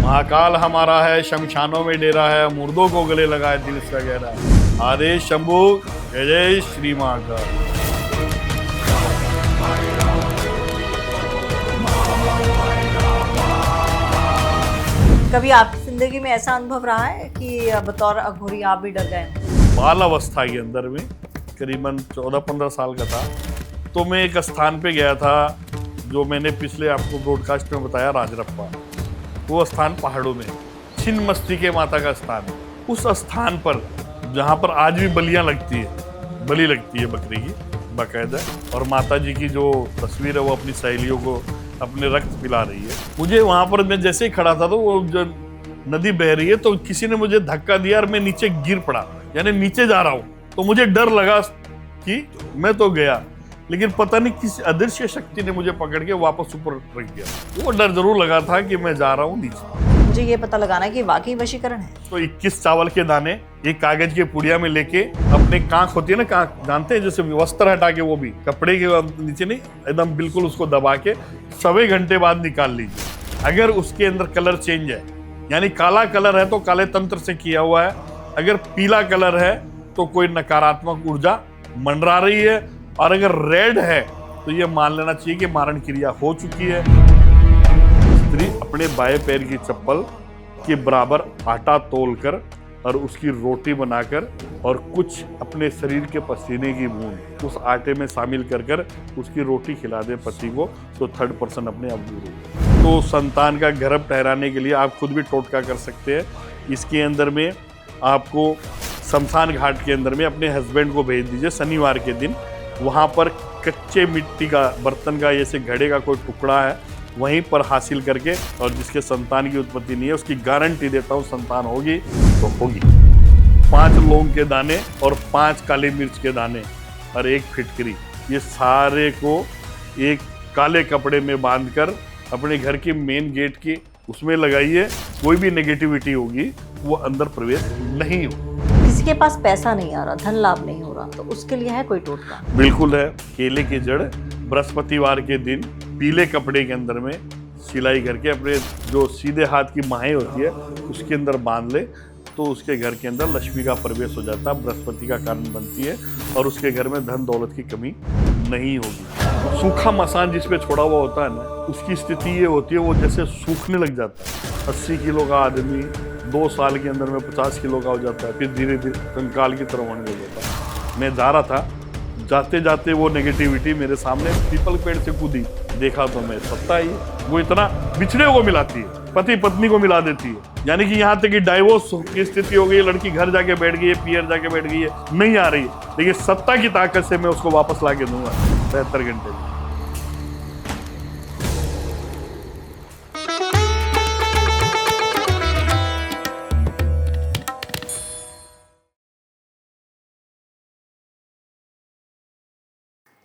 महाकाल हमारा है, शमशानों में डेरा है, मुर्दों को गले लगाए दिल इसका गहरा है। आदेश शंभू, जय जय श्री महाकाल। कभी आपकी जिंदगी में ऐसा अनुभव रहा है कि बतौर अघोरी आप भी डर गए? बाल अवस्था के अंदर में करीबन 14-15 साल का था, तो मैं एक स्थान पे गया था जो मैंने पिछले आपको ब्रॉडकास्ट में बताया, राजरप्पा। वो स्थान पहाड़ों में, छिन्नमस्तिके माता का स्थान। उस स्थान पर जहाँ पर आज भी बलियाँ लगती है, बलि लगती है बकरी की बाकायदा, और माता जी की जो तस्वीर है वो अपनी सहेलियों को अपने रक्त पिला रही है। मुझे वहाँ पर मैं जैसे ही खड़ा था तो वो जो नदी बह रही है तो किसी ने मुझे धक्का दिया और मैं नीचे गिर पड़ा, यानी नीचे जा रहा हूँ। तो मुझे डर लगा कि मैं तो गया, लेकिन पता नहीं किस अदृश्य शक्ति ने मुझे पकड़ के वापस ऊपर रख दिया। वो डर जरूर लगा था कि मैं जा रहा हूँ नीचे। मुझे ये पता लगाना है कि वाकई वशीकरण है। तो 21 चावल के दाने एक कागज के पुड़िया में लेके, अपने कांख होती है ना, कांख जानते हैं, जैसे वस्त्र हटा के, वो भी कपड़े के नीचे नहीं, एकदम बिल्कुल उसको दबा के 6 घंटे बाद निकाल लीजिए। अगर उसके अंदर कलर चेंज है, यानी काला कलर है तो काले तंत्र से किया हुआ है, अगर पीला कलर है तो कोई नकारात्मक ऊर्जा मंडरा रही है, और अगर रेड है तो ये मान लेना चाहिए कि मारण क्रिया हो चुकी है। स्त्री अपने बाएं पैर की चप्पल के बराबर आटा तोलकर और उसकी रोटी बनाकर और कुछ अपने शरीर के पसीने की बूंद उस आटे में शामिल कर उसकी रोटी खिला दे पति को, तो 3rd पर्सन अपने आप दूर हो। तो संतान का गर्भ ठहराने के लिए आप खुद भी टोटका कर सकते हैं। इसके अंदर में आपको शमशान घाट के अंदर में अपने हस्बैंड को भेज दीजिए शनिवार के दिन। वहाँ पर कच्चे मिट्टी का बर्तन का, जैसे घड़े का कोई टुकड़ा है, वहीं पर हासिल करके, और जिसके संतान की उत्पत्ति नहीं है उसकी गारंटी देता हूँ संतान होगी तो होगी। 5 लौंग के दाने और 5 काली मिर्च के दाने और 1 फिटकरी, ये सारे को एक काले कपड़े में बांधकर अपने घर के मेन गेट की उसमें लगाइए। कोई भी नेगेटिविटी होगी वो अंदर प्रवेश नहीं हो। किसी के पास पैसा नहीं आ रहा, धन लाभ नहीं हो रहा, तो उसके लिए है कोई टोटका? बिल्कुल है। केले की जड़ बृहस्पतिवार के दिन पीले कपड़े के अंदर में सिलाई करके अपने जो सीधे हाथ की माहें होती है उसके अंदर बांध ले, तो उसके घर के अंदर लक्ष्मी का प्रवेश हो जाता है, बृहस्पति का कारण बनती है, और उसके घर में धन दौलत की कमी नहीं होगी। सूखा मसान जिस पे छोड़ा हुआ होता है ना, उसकी स्थिति ये होती है वो जैसे सूखने लग जाता है। 80 किलो का आदमी 2 साल के अंदर में 50 किलो का हो जाता है, फिर धीरे धीरे कंकाल की तरह होने लग जाता है। मैं जा रहा था, जाते जाते वो नेगेटिविटी मेरे सामने पीपल पेड़ से कूदी, देखा तो मैं सत्ता ही वो इतना बिछड़े को मिलाती है, पति पत्नी को मिला देती है, यानी कि यहाँ तक कि डाइवोर्स की स्थिति हो गई, लड़की घर जाके बैठ गई है, पियर जाके बैठ गई है, नहीं आ रही, लेकिन सत्ता की ताकत से मैं उसको वापस ला के दूंगा 73 घंटे में।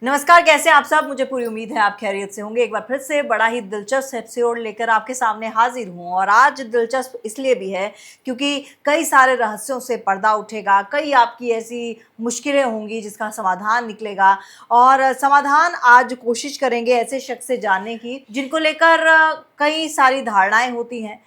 नमस्कार, कैसे हैं आप सब? मुझे पूरी उम्मीद है आप खैरियत से होंगे। एक बार फिर से बड़ा ही दिलचस्प एपिसोड लेकर आपके सामने हाजिर हूँ, और आज दिलचस्प इसलिए भी है क्योंकि कई सारे रहस्यों से पर्दा उठेगा, कई आपकी ऐसी मुश्किलें होंगी जिसका समाधान निकलेगा, और समाधान आज कोशिश करेंगे ऐसे शख्स से जानने की जिनको लेकर कई सारी धारणाएं होती हैं।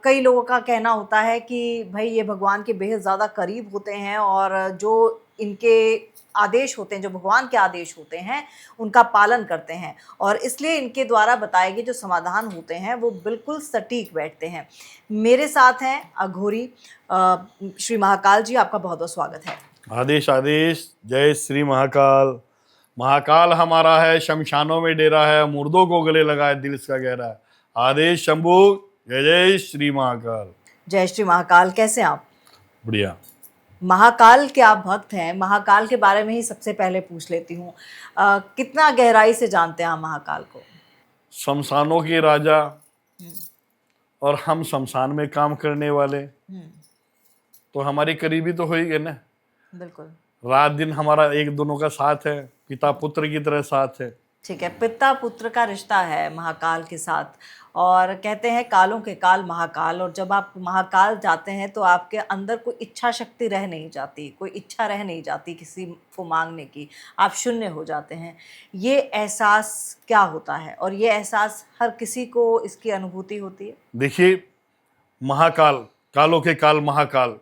कई लोगों का कहना होता है कि भाई ये भगवान के बेहद ज़्यादा करीब होते हैं, और जो इनके आदेश होते हैं, जो भगवान के आदेश होते हैं, उनका पालन करते हैं, और इसलिए इनके द्वारा बताए गए जो समाधान होते हैं वो बिल्कुल सटीक बैठते हैं। मेरे साथ हैं अघोरी श्री महाकाल जी, आपका बहुत बहुत स्वागत है। आदेश आदेश, जय श्री महाकाल। महाकाल हमारा है, शमशानों में डेरा है, मुर्दों को गले लगाए दिल इसका गहरा है। आदेश शंभू, जय जय श्री महाकाल। जय श्री महाकाल। कैसे आप? बढ़िया। महाकाल के आप भक्त हैं, महाकाल के बारे में ही सबसे पहले पूछ लेती हूँ, कितना गहराई से जानते हैं आप महाकाल को? शमशानों के राजा और हम शमशान में काम करने वाले, तो हमारे करीबी तो हो ही गए ना। बिल्कुल। रात दिन हमारा एक दोनों का साथ है, पिता पुत्र की तरह साथ है। ठीक है, पिता पुत्र का रिश्ता है महाकाल के साथ, और कहते हैं कालों के काल महाकाल, और जब आप महाकाल जाते हैं तो आपके अंदर कोई इच्छा शक्ति रह नहीं जाती, कोई इच्छा रह नहीं जाती किसी को मांगने की, आप शून्य हो जाते हैं। ये एहसास क्या होता है, और ये एहसास हर किसी को इसकी अनुभूति होती है? देखिए, महाकाल, कालों के काल महाकाल।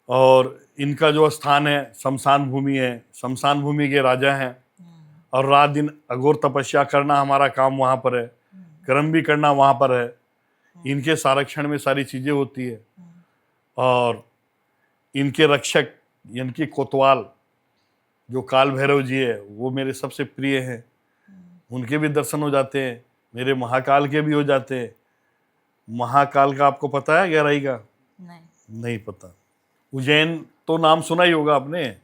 और इनका जो स्थान है शमशान भूमि है, शमशान भूमि के राजा हैं। और रात दिन अघोर तपस्या करना हमारा काम वहाँ पर है, कर्म भी करना वहाँ पर है। इनके संरक्षण में सारी चीज़ें होती है। और इनके रक्षक इनकी कोतवाल जो काल भैरव जी है वो मेरे सबसे प्रिय हैं। उनके भी दर्शन हो जाते हैं, मेरे महाकाल के भी हो जाते हैं। महाकाल का आपको पता है गहराई का? नहीं पता। उज्जैन तो नाम सुना ही होगा आपने।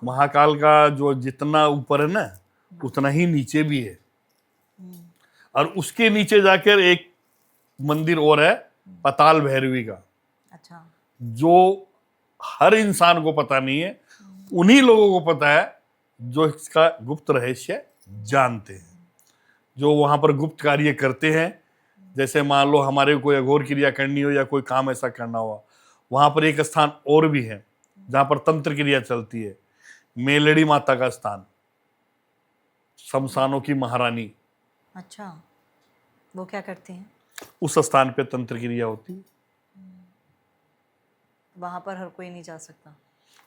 महाकाल का जो जितना ऊपर है ना उतना ही नीचे भी है। और उसके नीचे जाकर एक मंदिर और है पाताल भैरवी का। अच्छा। जो हर इंसान को पता नहीं है, उन्हीं लोगों को पता है जो इसका गुप्त रहस्य जानते हैं, जो वहां पर गुप्त कार्य करते हैं। जैसे मान लो हमारे कोई अघोर क्रिया करनी हो या कोई काम ऐसा करना हो, वहां पर एक स्थान और भी है जहां पर तंत्र क्रिया चलती है, मेलड़ी माता का स्थान, शमशानों की महारानी। अच्छा, वो क्या करती हैं? उस स्थान पे तंत्र क्रिया होती है। वहां पर हर कोई नहीं जा सकता?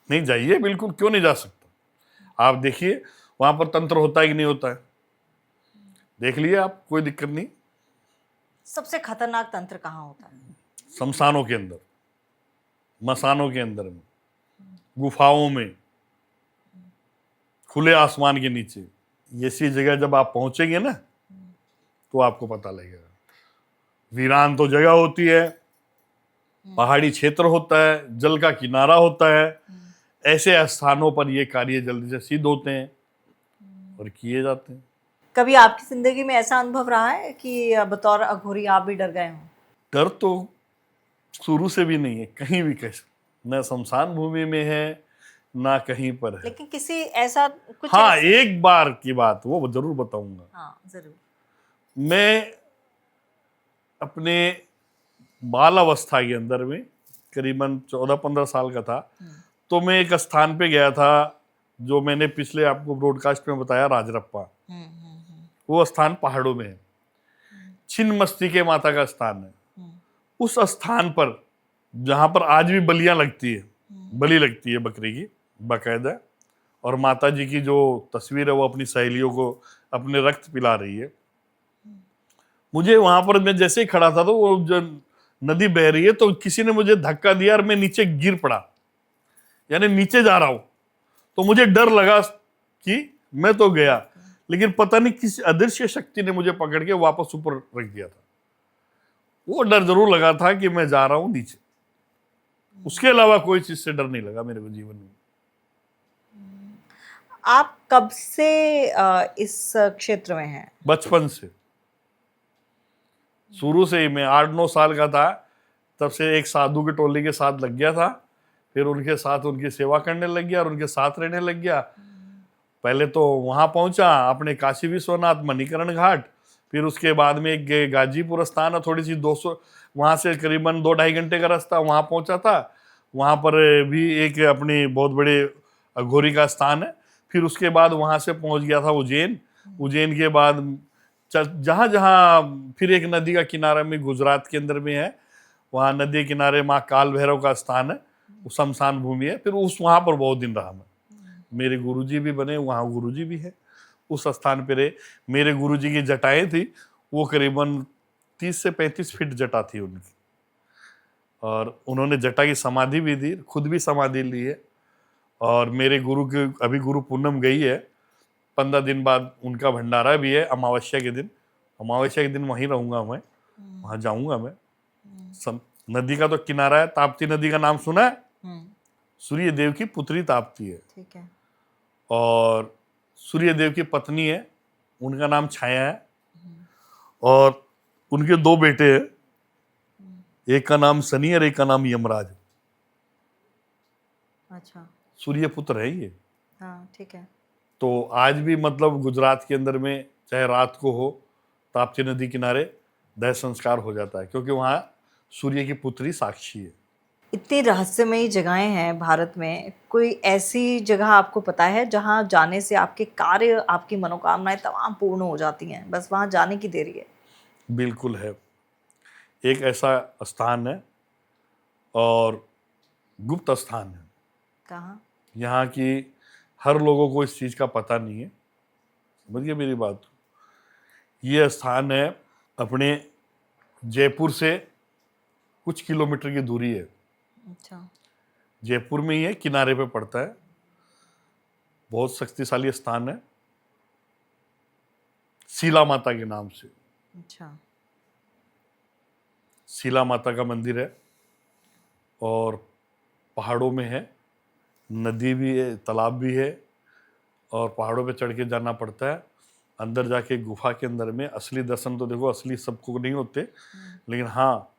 नहीं जाइए, बिल्कुल, क्यों नहीं जा सकता। आप देखिए वहां पर तंत्र होता है कि नहीं होता है, देख लिए आप, कोई दिक्कत नहीं। सबसे खतरनाक तंत्र कहाँ होता है? शमशानों के अंदर, मसानों के अंदर में, गुफाओं में, खुले आसमान के नीचे। ऐसी जगह जब आप पहुंचेंगे ना तो आपको पता लगेगा। वीरान तो जगह होती है, पहाड़ी क्षेत्र होता है, जल का किनारा होता है। ऐसे स्थानों पर ये कार्य जल्दी से सिद्ध होते हैं और किए जाते हैं। कभी आपकी जिंदगी में ऐसा अनुभव रहा है कि बतौर अघोरी आप भी डर गए हों? डर तो शुरू से भी नहीं है, कहीं भी कैसे, न शमशान भूमि में है ना कहीं पर है। लेकिन किसी ऐसा कुछ हाँ, एक बार की बात वो जरूर बताऊंगा। हाँ जरूर। मैं अपने बाल अवस्था के अंदर में करीबन 14-15 साल का था, तो मैं एक स्थान पे गया था जो मैंने पिछले आपको ब्रॉडकास्ट में बताया, राजरप्पा। वो स्थान पहाड़ों में है, छिन्नमस्तिके माता का स्थान है। उस स्थान पर जहां पर आज भी बलियां लगती है, बलि लगती है बकरी की बाकायदा, और माता जी की जो तस्वीर है वो अपनी सहेलियों को अपने रक्त पिला रही है। मुझे वहां पर, मैं जैसे ही खड़ा था तो वो जो नदी बह रही है, तो किसी ने मुझे धक्का दिया और मैं नीचे गिर पड़ा, यानी नीचे जा रहा हूं। तो मुझे डर लगा कि मैं तो गया, लेकिन पता नहीं किस अदृश्य शक्ति ने मुझे पकड़ के वापस ऊपर रख दिया था। वो डर जरूर लगा था कि मैं जा रहा हूं नीचे। उसके अलावा कोई चीज से डर नहीं लगा मेरे को जीवन में। आप कब से इस क्षेत्र में हैं? बचपन से, शुरू से ही। मैं 8-9 साल का था तब से एक साधु की टोली के साथ लग गया था, फिर उनके साथ उनकी सेवा करने लग गया और उनके साथ रहने लग गया। पहले तो वहां पहुंचा अपने काशी विश्वनाथ मणिकरण घाट, फिर उसके बाद में एक गाजीपुर स्थान है, थोड़ी सी 200 वहां से करीबन 2-2.5 घंटे का रास्ता, वहां पहुंचा था। वहां पर भी एक अपनी बहुत बड़े अघोरी का स्थान है। फिर उसके बाद वहां से पहुंच गया था उज्जैन। उज्जैन के बाद जहां जहां फिर एक नदी का किनारा में गुजरात के अंदर में है, वहां नदी किनारे माँ काल भैरव का स्थान है, वो शमशान भूमि है। फिर उस वहां पर बहुत दिन रहा मैं। मेरे गुरुजी भी बने, वहां गुरुजी भी है, उस स्थान पे रहे। मेरे गुरुजी की जटाएं थी, वो करीबन 30 से 35 फीट जटा थी उनकी, और उन्होंने जटा की समाधि भी दी, खुद भी समाधि ली है। और मेरे गुरु के अभी गुरु पूनम गई है, 15 दिन बाद उनका भंडारा भी है अमावस्या के दिन। अमावस्या के दिन वहीं रहूंगा मैं, वहां जाऊंगा मैं। नदी का तो किनारा है, ताप्ती नदी का नाम सुना है? सूर्य देव की पुत्री ताप्ती है, ठीक है। और सूर्य देव की पत्नी है, उनका नाम छाया है। और उनके 2 बेटे हैं, एक का नाम शनि और एक का नाम यमराज। अच्छा, सूर्य पुत्र है ये। हाँ ठीक है। तो आज भी मतलब गुजरात के अंदर में चाहे रात को हो, ताप्ती नदी किनारे दह संस्कार हो जाता है, क्योंकि वहां सूर्य की पुत्री साक्षी है। इतनी रहस्यमयी जगहें हैं भारत में, कोई ऐसी जगह आपको पता है जहां जाने से आपके कार्य, आपकी मनोकामनाएं तमाम पूर्ण हो जाती हैं, बस वहां जाने की देरी है? बिल्कुल है। एक ऐसा स्थान है और गुप्त स्थान है। कहाँ? यहाँ की हर लोगों को इस चीज़ का पता नहीं है, समझिए मेरी बात। ये स्थान है अपने जयपुर से कुछ किलोमीटर की दूरी है। अच्छा। जयपुर में ही है, किनारे पे पड़ता है। बहुत शक्तिशाली स्थान है, शीला माता के नाम से। अच्छा। शीला माता का मंदिर है और पहाड़ों में है, नदी भी है, तालाब भी है और पहाड़ों पे चढ़ के जाना पड़ता है। अंदर जाके गुफा के अंदर में असली दर्शन तो देखो, असली सबको नहीं होते, लेकिन हाँ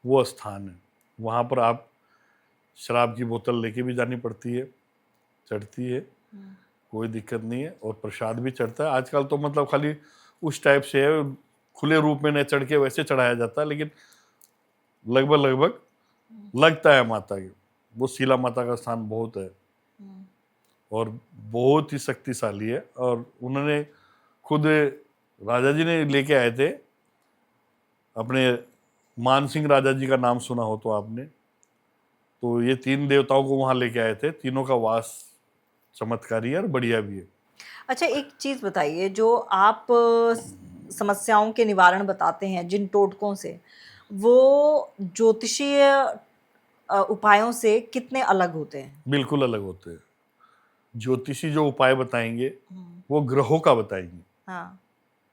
वो स्थान है। वहाँ पर आप शराब की बोतल लेके भी जानी पड़ती है, चढ़ती है, कोई दिक्कत नहीं है। और प्रसाद भी चढ़ता है। आजकल तो मतलब खाली उस टाइप से है, खुले रूप में नहीं चढ़ के वैसे चढ़ाया जाता है, लेकिन लगभग लगता है माता की। वो शीला माता का स्थान बहुत है और बहुत ही शक्तिशाली है। और उन्होंने खुद राजा जी ने लेके आए थे अपने, मान सिंह राजा जी का नाम सुना हो तो आपने, तो ये 3 देवताओं को वहां लेके आए थे। तीनों का वास चमत्कारी है और बढ़िया भी है। अच्छा, एक चीज़ बताइए, जो आप समस्याओं के निवारण बताते हैं जिन टोटकों से, वो ज्योतिषीय उपायों से कितने अलग होते हैं? बिल्कुल अलग होते हैं। ज्योतिषी जो उपाय बताएंगे वो ग्रहों का बताएंगे हाँ।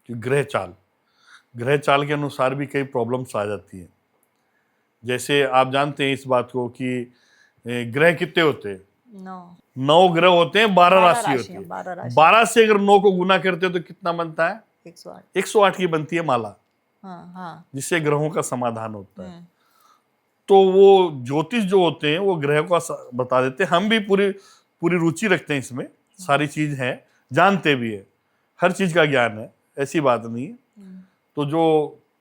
कि ग्रह चाल के अनुसार भी कई प्रॉब्लम्स आ जाती हैं। जैसे आप जानते हैं इस बात को कि ग्रह कितने होते हैं? 9 ग्रह होते हैं, 12 राशि होती है। 12 से अगर 9 को गुना करते हो तो कितना बनता है? 108 की बनती है माला। हाँ। जिससे ग्रहों का समाधान होता है। तो वो ज्योतिष जो होते हैं वो ग्रह का बता देते हैं। हम भी पूरी रुचि रखते हैं इसमें, सारी चीज है, जानते भी है, हर चीज का ज्ञान है, ऐसी बात नहीं है। तो जो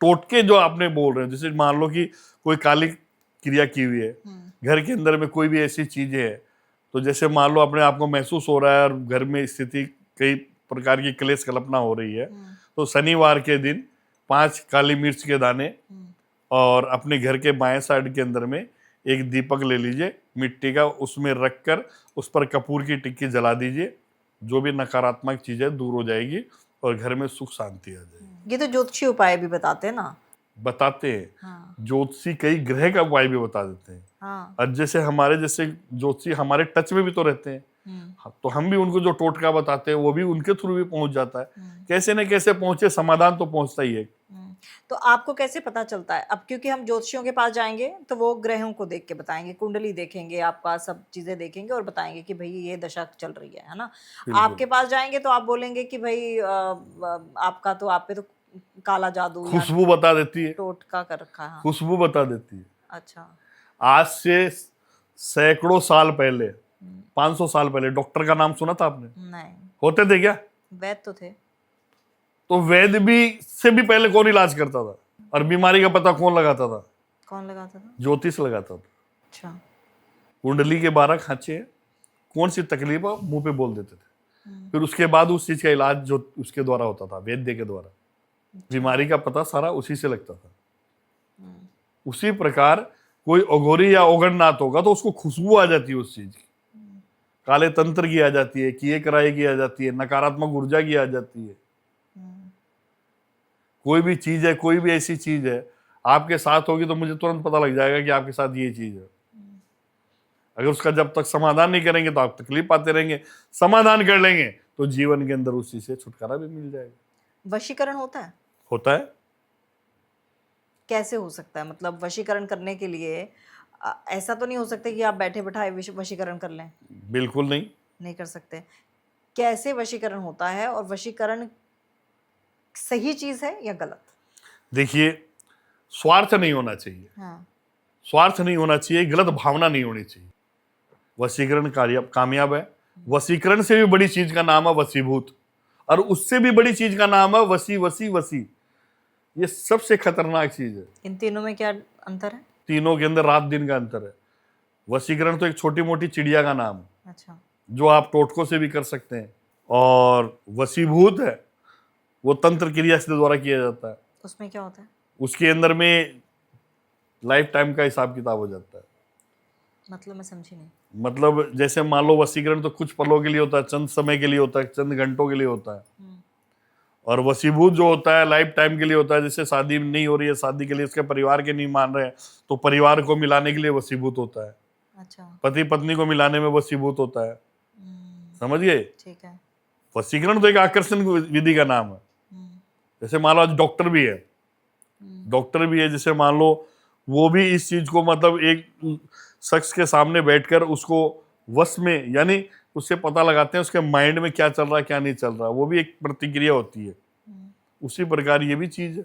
टोटके जो आपने बोल रहे हैं, जैसे मान लो कि कोई काली क्रिया की हुई है घर के अंदर में, कोई भी ऐसी चीज है, तो जैसे मान लो अपने आप को महसूस हो रहा है और घर में स्थिति कई प्रकार की क्लेश कल्पना हो रही है, तो शनिवार के दिन 5 काली मिर्च के दाने और अपने घर के बाएं साइड के अंदर में एक दीपक ले लीजिए मिट्टी का, उसमें रखकर उस पर कपूर की टिक्की जला दीजिए। जो भी नकारात्मक चीजें दूर हो जाएगी और घर में सुख शांति आ जाएगी। ये तो ज्योतिषी उपाय भी बताते हैं ना? बताते हैं। हाँ। ज्योतिषी कई ग्रह का उपाय भी बता देते हैं। हाँ। और जैसे हमारे जैसे ज्योतिषी हमारे टच में भी तो रहते हैं, तो हम भी उनको जो टोटका बताते हैं वो भी उनके थ्रू भी पहुंच जाता है। कैसे न कैसे पहुंचे, समाधान तो पहुंचता ही है। तो आपको कैसे पता चलता है? अब क्योंकि हम ज्योतिषियों के पास जाएंगे तो वो ग्रहों को देख के बताएंगे, कुंडली देखेंगे, आपका सब चीजें देखेंगे और बताएंगे कि भाई ये दशा चल रही है ना? आपके पास जाएंगे तो आप बोलेंगे कि भाई आपका तो, आप पे तो काला जादू, खुशबू बता देती है, टोटका कर रखा है। खुशबू बता देती है। अच्छा। आज से सैकड़ों साल पहले, 500 साल पहले डॉक्टर का नाम सुना था आपने? नहीं। होते थे क्या? वैद्य तो थे। तो वैद्य भी से भी पहले कौन इलाज करता था और बीमारी का पता कौन लगाता था? कौन लगाता था? ज्योतिष लगाता था। अच्छा। कुंडली के 12 खांचे हैं, कौन सी तकलीफ है मुंह पे बोल देते थे। फिर उसके बाद उस चीज का इलाज जो उसके द्वारा होता था, वैद्य के द्वारा। बीमारी का पता सारा उसी से लगता था। उसी प्रकार कोई अघोरी या ओगरनाथ होगा तो उसको खुशबू आ जाती है उस चीज की, काले तंत्र की आ जाती है, किए कराए की आ जाती है, नकारात्मक ऊर्जा की आ जाती है। कोई भी चीज है, कोई भी ऐसी चीज है आपके साथ होगी तो मुझे तुरंत पता लग जाएगा कि आपके साथ ये चीज है। अगर उसका जब तक समाधान नहीं करेंगे तो आप तकलीफ पाते रहेंगे। समाधान कर लेंगे तो जीवन के अंदर उस चीज से छुटकारा भी मिल जाएगा। वशीकरण होता है? होता है। कैसे हो सकता है? मतलब वशीकरण करने के लिए ऐसा तो नहीं हो सकता कि आप बैठे बैठाए वशीकरण कर लें? बिल्कुल नहीं कर सकते। कैसे वशीकरण होता है और वशीकरण सही चीज है या गलत? देखिए, स्वार्थ नहीं होना चाहिए। हाँ। स्वार्थ नहीं होना चाहिए, गलत भावना नहीं होनी चाहिए। वशीकरण कामयाब है। वशीकरण से भी बड़ी चीज का नाम है वशीभूत, और उससे भी बड़ी चीज का नाम है वसी। ये सबसे खतरनाक चीज है। इन तीनों में क्या अंतर है? तीनों के अंदर रात दिन का अंतर है। वशीकरण तो एक छोटी मोटी चिड़िया का नाम है। अच्छा। जो आप टोटकों से भी कर सकते हैं, और वशीभूत है वो तंत्र क्रिया से द्वारा किया जाता है। उसमें क्या होता है? उसके अंदर में लाइफ टाइम का हिसाब किताब हो जाता है। मतलब मैं समझी नहीं। मतलब जैसे मान लो वशीकरण तो कुछ पलों के लिए होता है, चंद समय के लिए होता है, चंद घंटों के लिए होता है। और वशीभूत जो होता है लाइफ टाइम के लिए होता है। जैसे शादी नहीं हो रही है, शादी के लिए उसके परिवार के नहीं मान रहे हैं, तो परिवार को मिलाने के लिए वशीभूत होता है। अच्छा। पति पत्नी को मिलाने में वशीभूत होता है। समझ गए? ठीक है। वशीकरण तो एक आकर्षण विधि का नाम है। जैसे मान लो आज डॉक्टर भी है, जैसे मान लो वो भी इस चीज को मतलब एक शख्स के सामने बैठकर उसको वश में, यानी उससे पता लगाते हैं उसके माइंड में क्या चल रहा है क्या नहीं चल रहा, वो भी एक प्रतिक्रिया होती है। उसी प्रकार ये भी चीज है।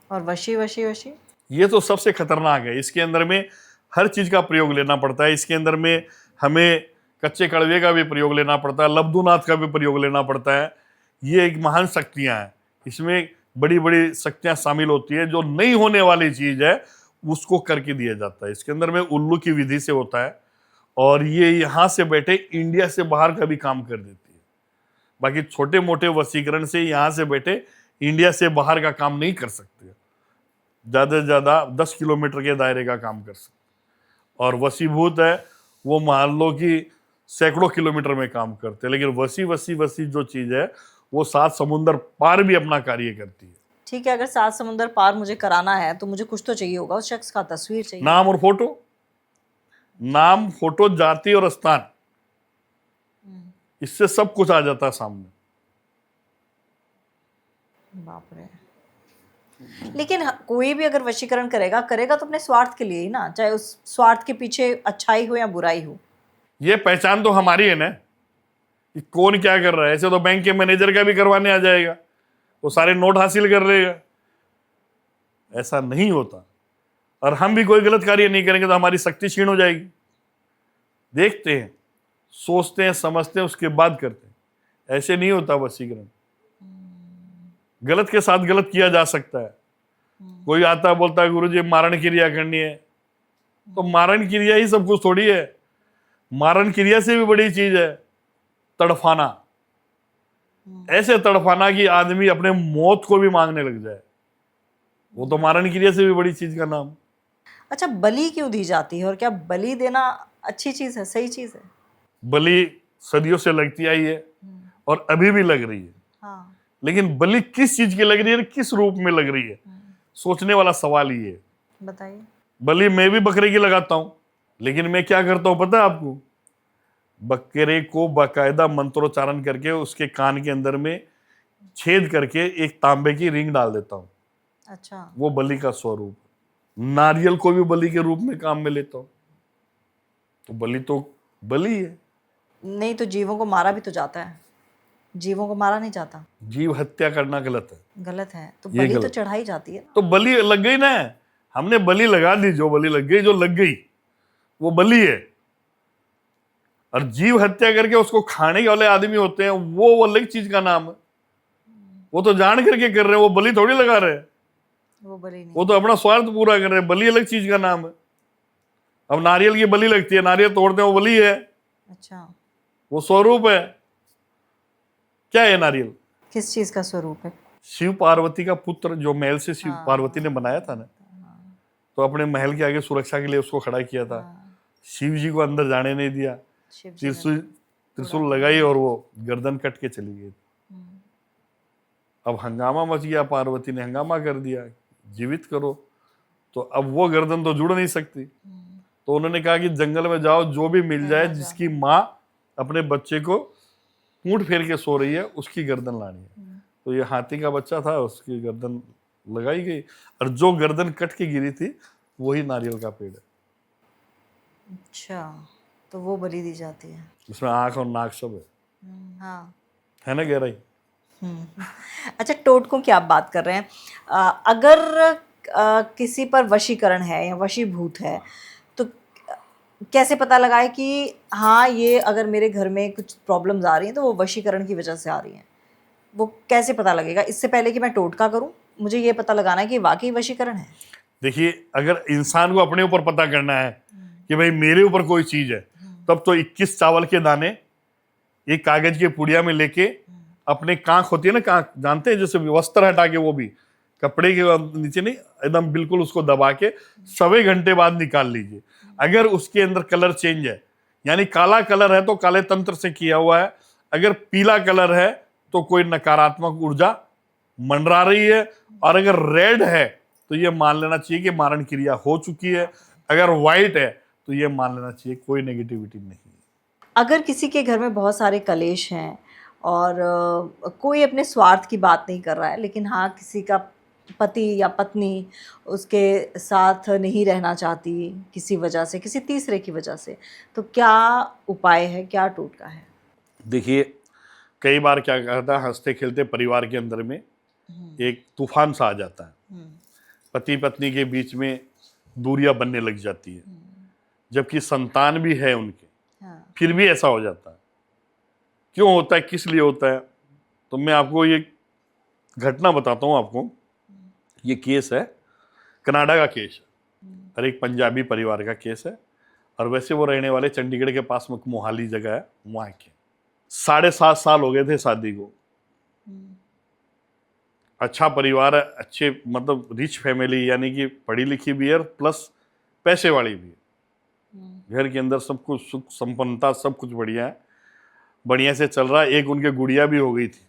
और वशी वशी वशी ये तो सबसे खतरनाक है। इसके अंदर में हर चीज का प्रयोग लेना पड़ता है। इसके अंदर में हमें कच्चे कड़वे का भी प्रयोग लेना पड़ता है, लब्धुनाथ का भी प्रयोग लेना पड़ता है। ये एक महान शक्तियां हैं। इसमें बड़ी बड़ी शक्तियां शामिल होती है। जो नहीं होने वाली चीज है उसको करके दिया जाता है। इसके अंदर में उल्लू की विधि से होता है। और ये यहाँ से बैठे इंडिया से बाहर का भी काम कर देती है। बाकी छोटे मोटे वशीकरण से यहाँ से बैठे इंडिया से बाहर का काम नहीं कर सकते। ज्यादा से ज्यादा 10 किलोमीटर के दायरे का काम कर सकते। और वशीभूत है वो मान लो कि सैकड़ों किलोमीटर में काम करते हैं। लेकिन वशी वशी वशी जो चीज है वो 7 समुंदर पार भी अपना कार्य करती है। ठीक है, अगर 7 समुंदर पार मुझे कराना है तो मुझे कुछ तो चाहिए होगा, उस शख्स का तस्वीर चाहिए। नाम और फोटो, नाम फोटो जाति और स्थान, इससे सब कुछ आ जाता है सामने। बाप रे। लेकिन कोई भी अगर वशीकरण करेगा तो अपने स्वार्थ के लिए ही ना, चाहे उस स्वार्थ के पीछे अच्छाई हो या बुराई हो। ये पहचान तो हमारी है ना कि कौन क्या कर रहा है। ऐसे तो बैंक के मैनेजर का भी करवाने आ जाएगा, वो सारे नोट हासिल कर लेगा। ऐसा नहीं होता। और हम भी कोई गलत कार्य नहीं करेंगे तो हमारी शक्ति क्षीण हो जाएगी। देखते हैं, सोचते हैं, समझते हैं, उसके बाद करते हैं। ऐसे नहीं होता वशीकरण। गलत के साथ गलत किया जा सकता है। कोई आता बोलता है गुरुजी मारण क्रिया करनी है, तो मारण क्रिया ही सब कुछ थोड़ी है। मारण क्रिया से भी बड़ी चीज है तड़फाना। ऐसे तड़फाना कि आदमी अपने मौत को भी मांगने लग जाए, वो तो मारण क्रिया से भी बड़ी चीज का नाम। अच्छा, बलि क्यों दी जाती है और क्या बलि देना अच्छी चीज है, सही चीज है? बलि सदियों से लगती आई है और अभी भी लग रही है। हाँ। लेकिन बलि किस चीज की लग रही है, किस रूप में लग रही है, सोचने वाला सवाल ये है। बताइए। बलि मैं भी बकरे की लगाता हूं, लेकिन मैं क्या करता हूं पता है आपको? बकरे को बाकायदा मंत्रोच्चारण करके उसके कान के अंदर में छेद करके एक तांबे की रिंग डाल देता हूं। अच्छा। वो बलि का स्वरूप। नारियल को भी बलि के रूप में काम में लेता हूं। तो बलि है। नहीं तो जीवों को मारा भी तो जाता है, जीवों को मारा नहीं जाता। जीव हत्या करना गलत है। गलत है तो ये बलि तो गलत। चढ़ाई जाती है। तो बलि लग गई ना, हमने बलि लगा दी। जो बलि लग गई, जो लग गई वो बलि है। और जीव हत्या करके उसको खाने वाले आदमी होते हैं, वो अलग चीज का नाम है। वो तो जान करके कर रहे हैं, वो बलि थोड़ी लगा रहे हैं। वो बलि नहीं। वो तो अपना स्वार्थ पूरा कर रहे हैं। बलि अलग चीज का नाम है। अब नारियल की बलि लगती है, नारियल तोड़ते हैं, वो बलि है। अच्छा। वो स्वरूप है। क्या है नारियल? किस चीज का स्वरूप है? शिव पार्वती का पुत्र, जो महल से शिव हाँ। पार्वती ने बनाया था ना, तो अपने महल के आगे सुरक्षा के लिए उसको खड़ा किया था। शिव जी को अंदर जाने नहीं दिया। शिव जी ने त्रिशूल लगाई और वो गर्दन कट के चली गई। अब हंगामा मच गया, पार्वती ने हंगामा कर दिया, जीवित करो। तो अब वो गर्दन तो जुड़ नहीं सकती। तो उन्होंने कहा कि जंगल में जाओ, जो भी मिल जाए, जिसकी माँ अपने बच्चे को ऊंट फेर के सो रही है, उसकी गर्दन लानी है। तो ये हाथी का बच्चा था, उसकी गर्दन लगाई गई। और जो गर्दन कट के गिरी थी वही नारियल का पेड़ है। अच्छा, तो वो बलि दी जाती है। उसमें आंख और नाक सब है। हाँ। है ना गहराई? अच्छा, टोटकों की आप बात कर रहे हैं। अगर किसी पर वशीकरण है या वशीभूत है तो कैसे पता लगाए कि हाँ, ये अगर मेरे घर में कुछ प्रॉब्लम्स आ रही हैं तो वो वशीकरण की वजह से आ रही हैं? वो कैसे पता लगेगा? इससे पहले कि मैं टोटका करूं, मुझे ये पता लगाना है कि वाकई वशीकरण है। देखिए, अगर इंसान को अपने ऊपर पता करना है कि भाई मेरे ऊपर कोई चीज है, तब तो 21 चावल के दाने एक कागज के पुड़िया में लेके, अपने कांख होती है ना, कांख जानते हैं, जैसे वस्त्र हटा के, वो भी कपड़े के नीचे नहीं, एकदम बिल्कुल उसको दबा के सवे घंटे बाद निकाल लीजिए। अगर उसके अंदर कलर चेंज है, यानी काला कलर है तो काले तंत्र से किया हुआ है, अगर पीला कलर है तो कोई नकारात्मक ऊर्जा मंडरा रही है, और अगर रेड है तो ये मान लेना चाहिए कि मारण क्रिया हो चुकी है, अगर व्हाइट है तो ये मान लेना चाहिए कोई नेगेटिविटी नहीं है। अगर किसी के घर में बहुत सारे कलेश हैं और कोई अपने स्वार्थ की बात नहीं कर रहा है, लेकिन हाँ किसी का पति या पत्नी उसके साथ नहीं रहना चाहती किसी वजह से, किसी तीसरे की वजह से, तो क्या उपाय है, क्या टोटका है? देखिए, कई बार क्या कहता है, हंसते खेलते परिवार के अंदर में एक तूफान सा आ जाता है, पति पत्नी के बीच में दूरियां बनने लग जाती है, जबकि संतान भी है उनके, हाँ। फिर भी ऐसा हो जाता है। क्यों होता है, किस लिए होता है? तो मैं आपको ये घटना बताता हूँ आपको। ये केस है, कनाडा का केस है और एक पंजाबी परिवार का केस है, और वैसे वो रहने वाले चंडीगढ़ के पास में मोहाली जगह है, वहाँ के। 7.5 साल हो गए थे शादी को। अच्छा परिवार है, अच्छे मतलब रिच फैमिली, यानी कि पढ़ी लिखी भी है प्लस पैसे वाली भी है। घर के अंदर सब कुछ सुख संपन्नता, सब कुछ बढ़िया है, बढ़िया से चल रहा है। एक उनके गुड़िया भी हो गई थी।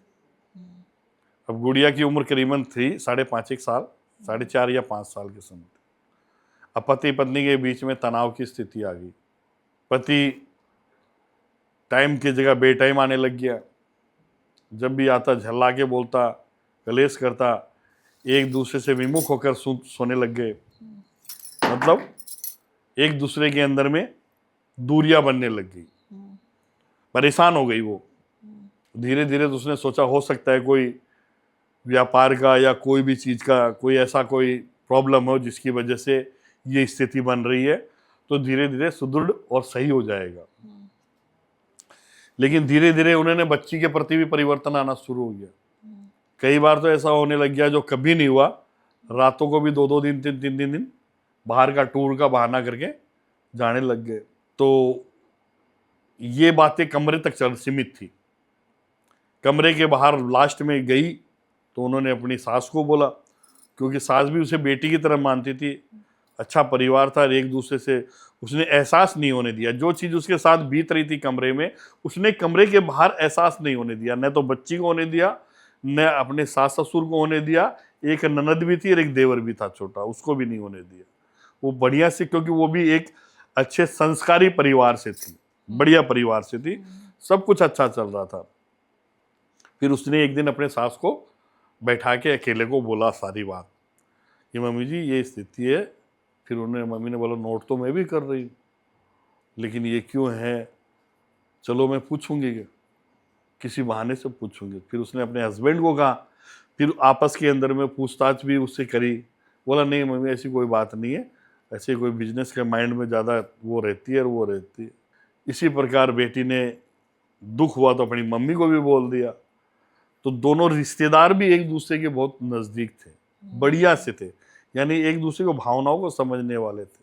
अब गुड़िया की उम्र करीबन थी 5.5 साल, 4.5 या 5 साल के समय। अब पति पत्नी के बीच में तनाव की स्थिति आ गई। पति टाइम की जगह बेटाइम आने लग गया, जब भी आता झल्ला के बोलता, कलेश करता, एक दूसरे से विमुख होकर सोने लग गए। मतलब एक दूसरे के अंदर में दूरियां बनने लग गई, परेशान हो गई वो। धीरे धीरे तो उसने सोचा हो सकता है कोई व्यापार का या कोई भी चीज का कोई ऐसा कोई प्रॉब्लम हो जिसकी वजह से ये स्थिति बन रही है, तो धीरे धीरे सुदृढ़ और सही हो जाएगा। लेकिन धीरे धीरे उन्होंने बच्ची के प्रति भी परिवर्तन आना शुरू हो गया। कई बार तो ऐसा होने लग गया जो कभी नहीं हुआ, रातों को भी 2-2 दिन 3-3 दिन बाहर का टूर का बहाना करके जाने लग गए। तो ये बातें कमरे तक सीमित थी। कमरे के बाहर लास्ट में गई तो उन्होंने अपनी सास को बोला, क्योंकि सास भी उसे बेटी की तरह मानती थी। अच्छा परिवार था, एक दूसरे से उसने एहसास नहीं होने दिया। जो चीज़ उसके साथ बीत रही थी कमरे में, उसने कमरे के बाहर एहसास नहीं होने दिया। न तो बच्ची को होने दिया, न अपने सास ससुर को होने दिया। एक ननद भी थी और एक देवर भी था छोटा, उसको भी नहीं होने दिया। वो बढ़िया से, क्योंकि वो भी एक अच्छे संस्कारी परिवार से थी, बढ़िया परिवार से थी, सब कुछ अच्छा चल रहा था। फिर उसने एक दिन अपने सास को बैठा के अकेले को बोला सारी बात कि मम्मी जी ये स्थिति है। फिर उन्होंने, मम्मी ने बोला नोट तो मैं भी कर रही हूँ, लेकिन ये क्यों है, चलो मैं पूछूंगी, किसी बहाने से पूछूंगी। फिर उसने अपने हस्बैंड को कहा, फिर आपस के अंदर में पूछताछ भी उससे करी। बोला नहीं मम्मी ऐसी कोई बात नहीं है, ऐसे कोई बिजनेस के माइंड में ज़्यादा वो रहती है और वो रहती है। इसी प्रकार बेटी ने दुख हुआ तो अपनी मम्मी को भी बोल दिया। तो दोनों रिश्तेदार भी एक दूसरे के बहुत नज़दीक थे, बढ़िया से थे, यानी एक दूसरे को भावनाओं को समझने वाले थे।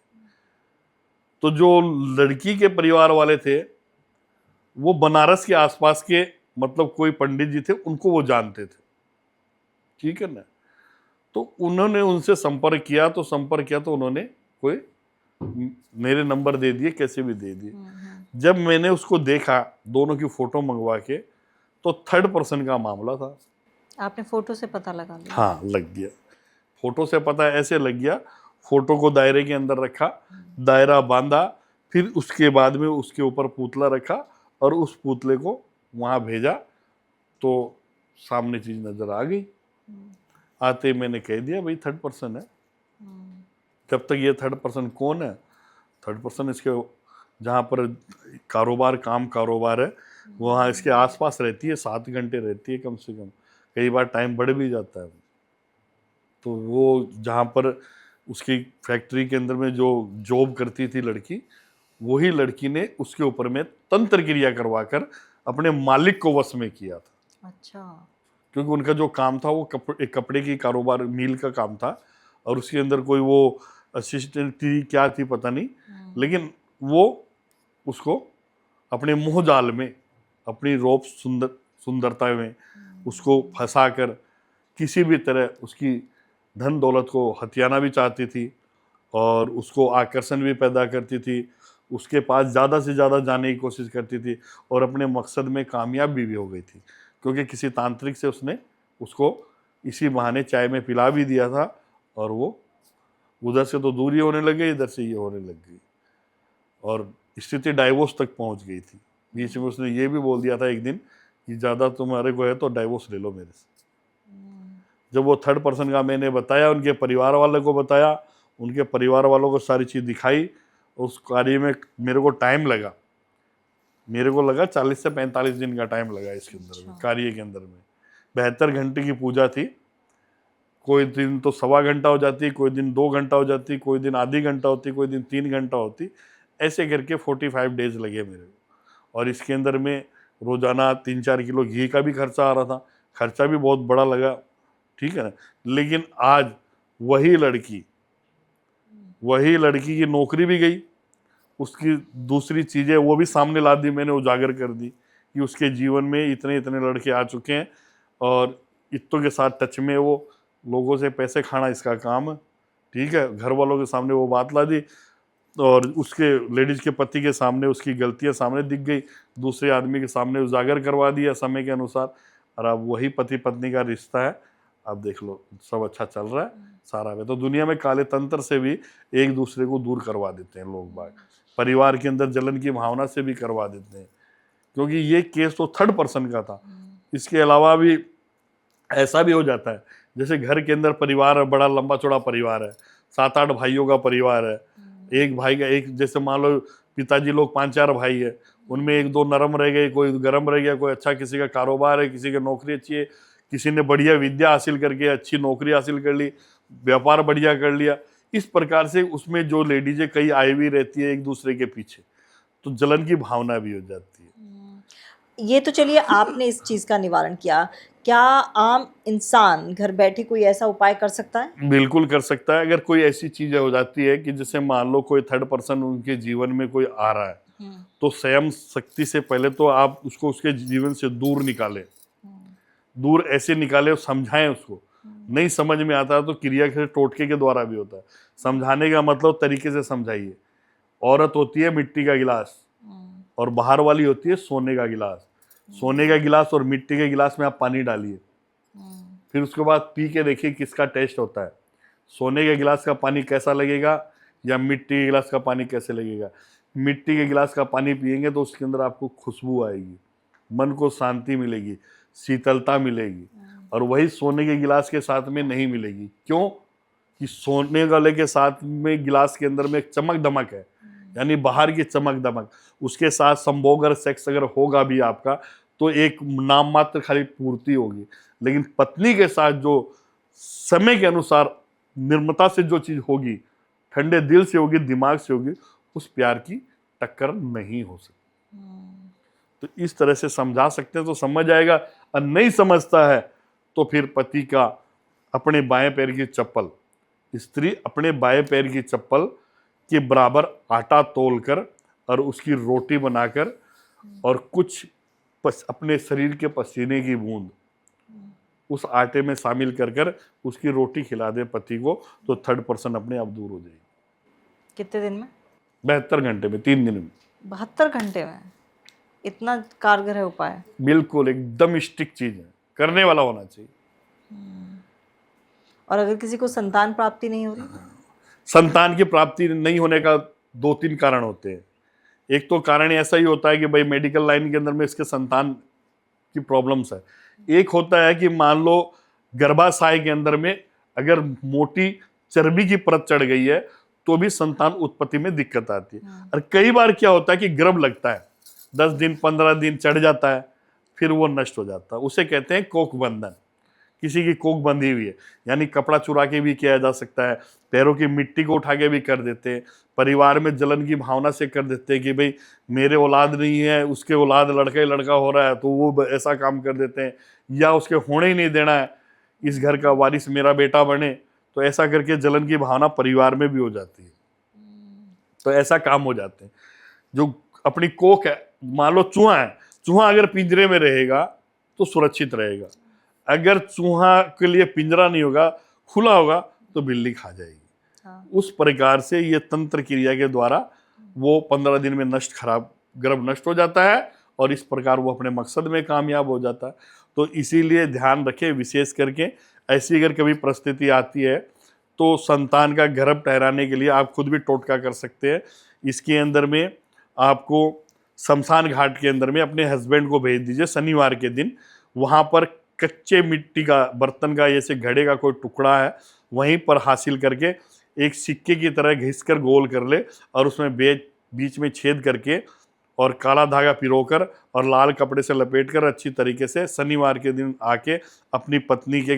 तो जो लड़की के परिवार वाले थे वो बनारस के आसपास के मतलब कोई पंडित जी थे, उनको वो जानते थे, ठीक है ना। तो उन्होंने उनसे संपर्क किया तो उन्होंने कोई मेरे नंबर दे दिए, कैसे भी दे दिए। जब मैंने उसको देखा, दोनों की फोटो मंगवा के, तो 3rd पर्सन का मामला था। आपने फोटो से पता लगा लिया? हाँ लग गया, फोटो से पता ऐसे लग गया। फोटो को दायरे के अंदर रखा, दायरा बांधा, फिर उसके बाद में उसके ऊपर पुतला रखा और उस पुतले को वहाँ भेजा, तो सामने चीज नजर आ गई। आते मैंने कह दिया भाई 3rd पर्सन है। जब तक ये 3rd पर्सन कौन है, 3rd पर्सन इसके जहाँ पर कारोबार है वहाँ इसके आसपास रहती है, 7 घंटे रहती है कम से कम, कई बार टाइम बढ़ भी जाता है। तो वो जहाँ पर उसकी फैक्ट्री के अंदर में जो जॉब करती थी लड़की, वही लड़की ने उसके ऊपर में तंत्र क्रिया करवा कर अपने मालिक को वश में किया था। अच्छा। क्योंकि उनका जो काम था वो एक कपड़े की कारोबार मिल का काम था, और उसके अंदर कोई वो असिस्टेंट थी क्या थी पता नहीं, लेकिन वो उसको अपने मोह जाल में, अपनी रूप सुंदरता में उसको फंसा कर किसी भी तरह उसकी धन दौलत को हथियाना भी चाहती थी और उसको आकर्षण भी पैदा करती थी, उसके पास ज़्यादा से ज़्यादा जाने की कोशिश करती थी और अपने मकसद में कामयाब भी हो गई थी, क्योंकि किसी तांत्रिक से उसने उसको इसी बहाने चाय में पिला भी दिया था और वो उधर से तो दूर ही होने लगे, इधर से ये होने लग गई और स्थिति डाइवोर्स तक पहुंच गई थी। बीच में उसने ये भी बोल दिया था एक दिन कि ज़्यादा तुम्हारे को है तो डाइवोर्स ले लो मेरे से। जब वो थर्ड पर्सन का मैंने बताया, उनके परिवार वालों को बताया, उनके परिवार वालों को सारी चीज़ दिखाई, उस कार्य में मेरे को टाइम लगा, मेरे को लगा 40 से 45 दिन का टाइम लगा इसके अंदर में, कार्य के अंदर में। 72 घंटे की पूजा थी, कोई दिन तो 1.25 घंटा हो जाती, कोई दिन 2 घंटा हो जाती, कोई दिन आधी घंटा होती, कोई दिन 3 घंटा होती, ऐसे करके 45 डेज लगे मेरे को। और इसके अंदर में रोज़ाना 3-4 किलो घी का भी खर्चा आ रहा था, खर्चा भी बहुत बड़ा लगा, ठीक है ना। लेकिन आज वही लड़की की नौकरी भी गई, उसकी दूसरी चीज़ें वो भी सामने ला दी, मैंने उजागर कर दी कि उसके जीवन में इतने इतने लड़के आ चुके हैं और इतों के साथ टच में, वो लोगों से पैसे खाना इसका काम है, ठीक है। घर वालों के सामने वो बात ला दी और उसके लेडीज के पति के सामने उसकी गलतियां सामने दिख गई, दूसरे आदमी के सामने उजागर करवा दिया समय के अनुसार, और अब वही पति पत्नी का रिश्ता है। अब देख लो सब अच्छा चल रहा है सारा में। तो दुनिया में काले तंत्र से भी एक दूसरे को दूर करवा देते हैं लोग बाग, परिवार के अंदर जलन की भावना से भी करवा देते हैं, क्योंकि ये केस तो थर्ड पर्सन का था। इसके अलावा भी ऐसा भी हो जाता है, जैसे घर के अंदर परिवार है, बड़ा लंबा चौड़ा परिवार है, 7-8 भाइयों का परिवार है, एक भाई का एक, जैसे मान लो पिताजी लोग 5-4 भाई है, उनमें 1-2 नरम रह गए, कोई गरम रह गया, कोई अच्छा किसी का कारोबार है, किसी की नौकरी अच्छी है, किसी ने बढ़िया विद्या हासिल करके अच्छी नौकरी हासिल कर ली, व्यापार बढ़िया कर लिया। इस प्रकार से उसमें जो लेडीजें कई आई हुई रहती है एक दूसरे के पीछे, तो जलन की भावना भी हो जाती है। ये तो चलिए आपने इस चीज़ का निवारण किया, क्या आम इंसान घर बैठे कोई ऐसा उपाय कर सकता है? बिल्कुल कर सकता है। अगर कोई ऐसी चीजें हो जाती है कि जैसे मान लो कोई थर्ड पर्सन उनके जीवन में कोई आ रहा है, तो स्वयं शक्ति से पहले तो आप उसको उसके जीवन से दूर निकालें, दूर ऐसे निकाले और समझाएं उसको। नहीं समझ में आता तो क्रिया के टोटके के द्वारा भी होता है। समझाने का मतलब तरीके से समझाइए। औरत होती है मिट्टी का गिलास और बाहर वाली होती है सोने का गिलास। सोने का गिलास और मिट्टी के गिलास में आप पानी डालिए, फिर उसके बाद पी के देखिए किसका टेस्ट होता है। सोने के गिलास का पानी कैसा लगेगा या मिट्टी के गिलास का पानी कैसे लगेगा। मिट्टी के गिलास का पानी पिएंगे तो उसके अंदर आपको खुशबू आएगी, मन को शांति मिलेगी, शीतलता मिलेगी, और वही सोने के गिलास के साथ में नहीं मिलेगी। क्यों? कि सोने वाले के साथ में गिलास के अंदर में एक चमक दमक है, यानी बाहर की चमक दमक, उसके साथ संभोग अगर सेक्स अगर होगा भी आपका तो एक नाम मात्र खाली पूर्ति होगी। लेकिन पत्नी के साथ जो समय के अनुसार निर्मता से जो चीज होगी, ठंडे दिल से होगी, दिमाग से होगी, उस प्यार की टक्कर नहीं हो सकती। तो इस तरह से समझा सकते हैं तो समझ आएगा, और नहीं समझता है तो फिर पति का अपने बाएं पैर की चप्पल, स्त्री अपने बाएं पैर की चप्पल के बराबर आटा तोलकर और उसकी रोटी बनाकर और कुछ अपने शरीर के पसीने की बूंद उस आटे में शामिल कर कर उसकी रोटी खिला दे पति को, तो थर्ड पर्सन अपने आप दूर हो जाएगी। कितने दिन में? 72 घंटे में, 3 दिन में। 72 घंटे में? इतना कारगर है उपाय? बिल्कुल, एकदम स्टिक चीज है, करने वाला होना चाहिए। और अगर किसी को संतान प्राप्ति नहीं हो रही? संतान की प्राप्ति नहीं होने का 2-3 कारण होते हैं। एक तो कारण ऐसा ही होता है कि भाई मेडिकल लाइन के अंदर में इसके संतान की प्रॉब्लम्स है। एक होता है कि मान लो गर्भाशय के अंदर में अगर मोटी चर्बी की परत चढ़ गई है तो भी संतान उत्पत्ति में दिक्कत आती है। और कई बार क्या होता है कि गर्भ लगता है, 10 दिन 15 दिन चढ़ जाता है, फिर वो नष्ट हो जाता है। उसे कहते हैं कोक बंधन। किसी की कोक बंधी हुई है, यानी कपड़ा चुरा के भी किया जा सकता है, पैरों की मिट्टी को उठा के भी कर देते हैं, परिवार में जलन की भावना से कर देते हैं कि भाई मेरे औलाद नहीं है, उसके औलाद लड़का ही लड़का हो रहा है, तो वो ऐसा काम कर देते हैं, या उसके होने ही नहीं देना है, इस घर का वारिस मेरा बेटा बने, तो ऐसा करके जलन की भावना परिवार में भी हो जाती है। तो ऐसा काम हो जाते हैं। जो अपनी कोक है, मान लो चूहा है, चूहा अगर पिंजरे में रहेगा तो सुरक्षित रहेगा। अगर चूहा के लिए पिंजरा नहीं होगा, खुला होगा तो बिल्ली खा जाएगी। हाँ। उस प्रकार से ये तंत्र क्रिया के द्वारा वो 15 दिन में गर्भ नष्ट हो जाता है और इस प्रकार वो अपने मकसद में कामयाब हो जाता है। तो इसीलिए ध्यान रखें, विशेष करके ऐसी अगर कभी परिस्थिति आती है तो संतान का गर्भ ठहराने के लिए आप खुद भी टोटका कर सकते हैं। इसके अंदर में आपको शमशान घाट के अंदर में अपने हस्बैंड को भेज दीजिए शनिवार के दिन। वहाँ पर कच्चे मिट्टी का बर्तन का जैसे घड़े का कोई टुकड़ा है, वहीं पर हासिल करके एक सिक्के की तरह घिस कर गोल कर ले और उसमें बीच में छेद करके और काला धागा पिरोकर और लाल कपड़े से लपेटकर अच्छी तरीके से शनिवार के दिन आके अपनी पत्नी के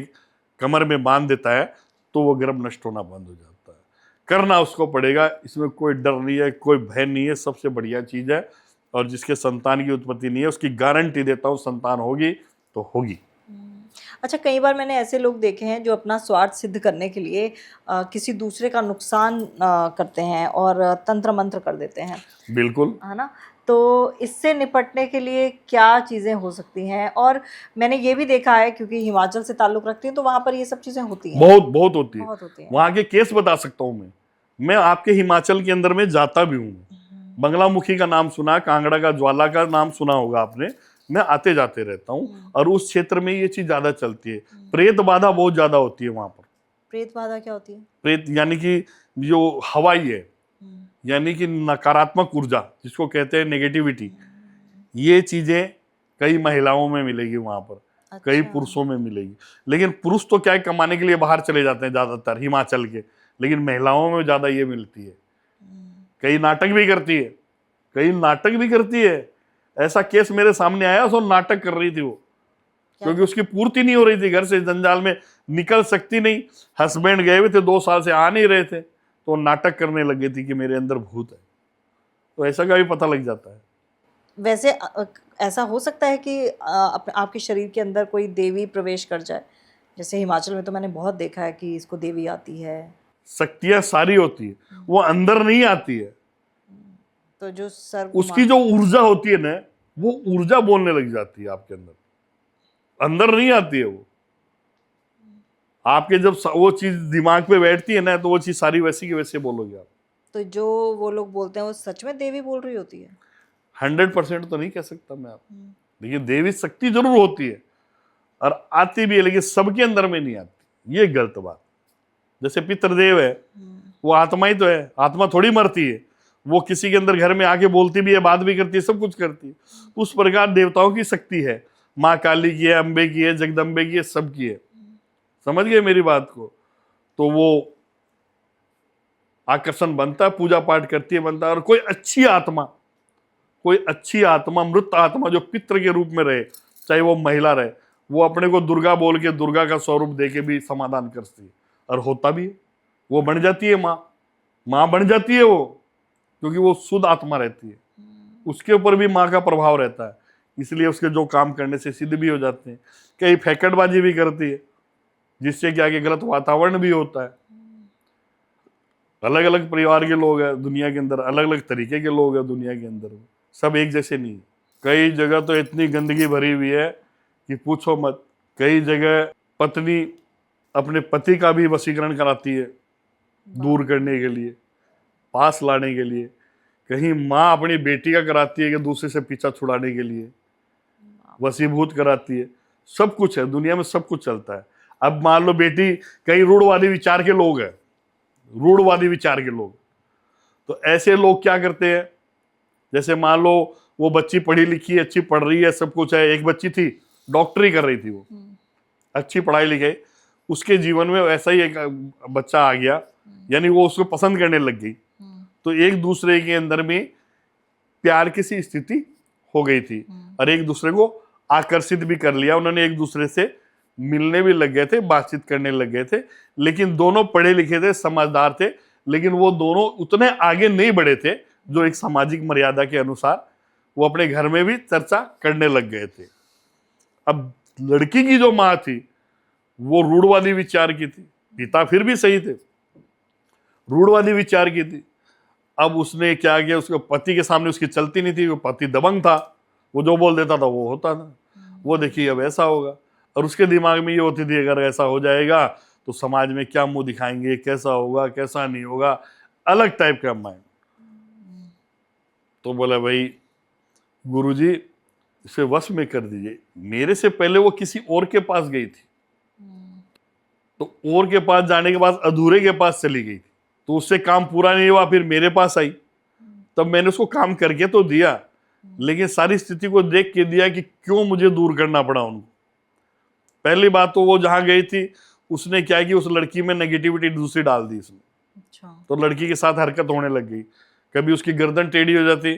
कमर में बांध देता है तो वो गर्भ नष्ट होना बंद हो जाता है। करना उसको पड़ेगा, इसमें कोई डर नहीं है, कोई भय नहीं है, सबसे बढ़िया चीज़ है। और जिसके संतान की उत्पत्ति नहीं है उसकी गारंटी देता हूँ संतान होगी तो होगी। अच्छा, कई बार मैंने ऐसे लोग देखे हैं जो अपना स्वार्थ सिद्ध करने के लिए किसी दूसरे का नुकसान करते हैं और तंत्र मंत्र कर देते हैं। बिल्कुल, है ना। तो इससे निपटने के लिए क्या चीज़ें हो सकती हैं? और मैंने ये भी देखा है, क्योंकि हिमाचल से ताल्लुक़ रखती हूँ, तो वहाँ पर ये सब चीज़ें होती हैं। बहुत होती है। बहुत होती हैं। वहाँ के केस बता सकता हूँ मैं आपके हिमाचल के अंदर में जाता भी हूँ। बंगलामुखी का नाम सुना, कांगड़ा का ज्वाला का नाम सुना होगा आपने। मैं आते जाते रहता हूँ और उस क्षेत्र में ये चीज ज्यादा चलती है। प्रेत बाधा बहुत ज्यादा होती है वहां पर। प्रेत बाधा क्या होती है? प्रेत यानी कि जो हवाई है, यानी कि नकारात्मक ऊर्जा जिसको कहते हैं नेगेटिविटी, ये चीजें कई महिलाओं में मिलेगी वहां पर। अच्छा। कई पुरुषों में मिलेगी। लेकिन पुरुष तो क्या है, कमाने के लिए बाहर चले जाते हैं ज्यादातर हिमाचल के, लेकिन महिलाओं में ज्यादा ये मिलती है। कई नाटक भी करती है। ऐसा केस मेरे सामने आया, उसको नाटक कर रही थी वो, क्योंकि उसकी पूर्ति नहीं हो रही थी, घर से जंजाल में निकल सकती नहीं। हस्बैंड गए हुए थे, 2 साल से आ नहीं रहे थे, तो नाटक करने लगी थी कि मेरे अंदर भूत है। तो ऐसा का भी पता लग जाता है। वैसे ऐसा हो सकता है कि आपके शरीर के अंदर कोई देवी प्रवेश कर जाए? जैसे हिमाचल में तो मैंने बहुत देखा है कि इसको देवी आती है। शक्तियां सारी होती है, वो अंदर नहीं आती है। तो जो उसकी जो ऊर्जा होती है ना, वो ऊर्जा बोलने लग जाती है आपके अंदर नहीं आती है वो। आपके जब वो चीज दिमाग पे बैठती है ना, तो वो चीज सारी वैसी की वैसे बोलोगे आप। तो जो वो लोग बोलते हैं वो सच में देवी बोल रही होती है? 100% तो नहीं कह सकता मैं आप, लेकिन देवी शक्ति जरूर होती है और आती भी है, लेकिन सबके अंदर में नहीं आती। ये गलत बात। जैसे पितृदेव है, वो आत्मा ही तो है, आत्मा थोड़ी मरती है। वो किसी के अंदर घर में आके बोलती भी है, बात भी करती है, सब कुछ करती है। उस प्रकार देवताओं की शक्ति है, माँ काली की है, अम्बे की है, जगदम्बे की है, सबकी है। समझ गए मेरी बात को? तो वो आकर्षण बनता है, पूजा पाठ करती है, बनता है। और कोई अच्छी आत्मा, मृत आत्मा जो पितृ के रूप में रहे, चाहे वो महिला रहे, वो अपने को दुर्गा बोल के दुर्गा का स्वरूप दे के भी समाधान करती है, और होता भी है। वो बन जाती है माँ बन जाती है वो, क्योंकि वो शुद्ध आत्मा रहती है। उसके ऊपर भी माँ का प्रभाव रहता है, इसलिए उसके जो काम करने से सिद्ध भी हो जाते हैं। कई फैकटबाजी भी करती है, जिससे क्या कि गलत वातावरण भी होता है। अलग अलग परिवार के लोग हैं दुनिया के अंदर, अलग अलग तरीके के लोग हैं दुनिया के अंदर, सब एक जैसे नहीं। कई जगह तो इतनी गंदगी भरी हुई है कि पूछो मत। कई जगह पत्नी अपने पति का भी वशीकरण कराती है दूर करने के लिए, पास लाने के लिए। कहीं माँ अपनी बेटी का कराती है कि दूसरे से पीछा छुड़ाने के लिए, वशीभूत कराती है। सब कुछ है दुनिया में, सब कुछ चलता है। अब मान लो बेटी, कई रूढ़वादी विचार के लोग हैं, तो ऐसे लोग क्या करते हैं, जैसे मान लो वो बच्ची पढ़ी लिखी, अच्छी पढ़ रही है, सब कुछ है। एक बच्ची थी, डॉक्टरी कर रही थी, वो अच्छी पढ़ाई लिखाई, उसके जीवन में वैसा ही एक बच्चा आ गया, यानी वो उसको पसंद करने लग गई। तो एक दूसरे के अंदर में प्यार की सी स्थिति हो गई थी और एक दूसरे को आकर्षित भी कर लिया। उन्होंने एक दूसरे से मिलने भी लग गए थे, बातचीत करने लग गए थे। लेकिन दोनों पढ़े लिखे थे, समझदार थे, लेकिन वो दोनों उतने आगे नहीं बढ़े थे जो एक सामाजिक मर्यादा के अनुसार वो अपने घर में भी चर्चा करने लग गए थे। अब लड़की की जो माँ थी वो रूढ़वादी विचार की थी, पिता फिर भी सही थे, रूढ़वादी विचार की थी। अब उसने क्या किया, उसके पति के सामने उसकी चलती नहीं थी, वो पति दबंग था, वो जो बोल देता था वो होता था। वो देखिए अब ऐसा होगा, और उसके दिमाग में ये होती थी अगर ऐसा हो जाएगा तो समाज में क्या मुंह दिखाएंगे, कैसा होगा कैसा नहीं होगा, अलग टाइप का माइंड। तो बोला भाई गुरुजी इसे वश में कर दीजिए। मेरे से पहले वो किसी और के पास गई थी, तो और के पास जाने के बाद अधूरे के पास चली गई थी, तो उससे काम पूरा नहीं हुआ, फिर मेरे पास आई। तब मैंने उसको काम करके तो दिया, लेकिन सारी स्थिति को देख के दिया कि क्यों मुझे दूर करना पड़ा उनको। पहली बात तो वो जहां गई थी उसने क्या कि उस लड़की में नेगेटिविटी दूसरी डाल दी उसने। अच्छा। तो लड़की के साथ हरकत होने लग गई, कभी उसकी गर्दन टेढ़ी हो जाती,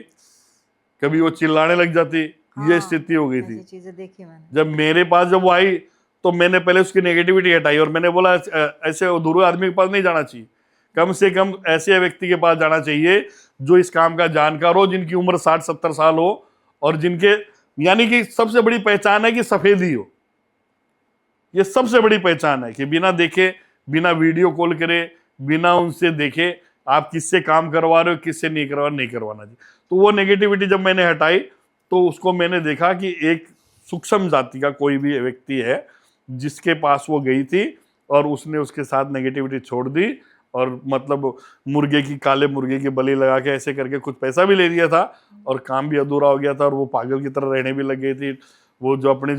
कभी वो चिल्लाने लग जाती। ये स्थिति हो गई थी। चीजें देखी मैंने। जब मेरे पास जब वो आई तो मैंने पहले उसकी नेगेटिविटी हटाई और मैंने बोला ऐसे अधूरे आदमी के पास नहीं जाना चाहिए, कम से कम ऐसे व्यक्ति के पास जाना चाहिए जो इस काम का जानकार हो, जिनकी उम्र 60-70 साल हो, और जिनके यानी कि सबसे बड़ी पहचान है कि सफेदी हो। ये सबसे बड़ी पहचान है कि बिना देखे, बिना वीडियो कॉल करे, बिना उनसे देखे आप किससे काम करवा रहे हो, किससे नहीं करवाना चाहिए। तो वो नेगेटिविटी जब मैंने हटाई तो उसको मैंने देखा कि एक सूक्ष्म जाति का कोई भी व्यक्ति है जिसके पास वो गई थी और उसने उसके साथ नेगेटिविटी छोड़ दी, और मतलब काले मुर्गे की बलि लगा के ऐसे करके कुछ पैसा भी ले लिया था और काम भी अधूरा हो गया था, और वो पागल की तरह रहने भी लग गई थी। वो जो अपने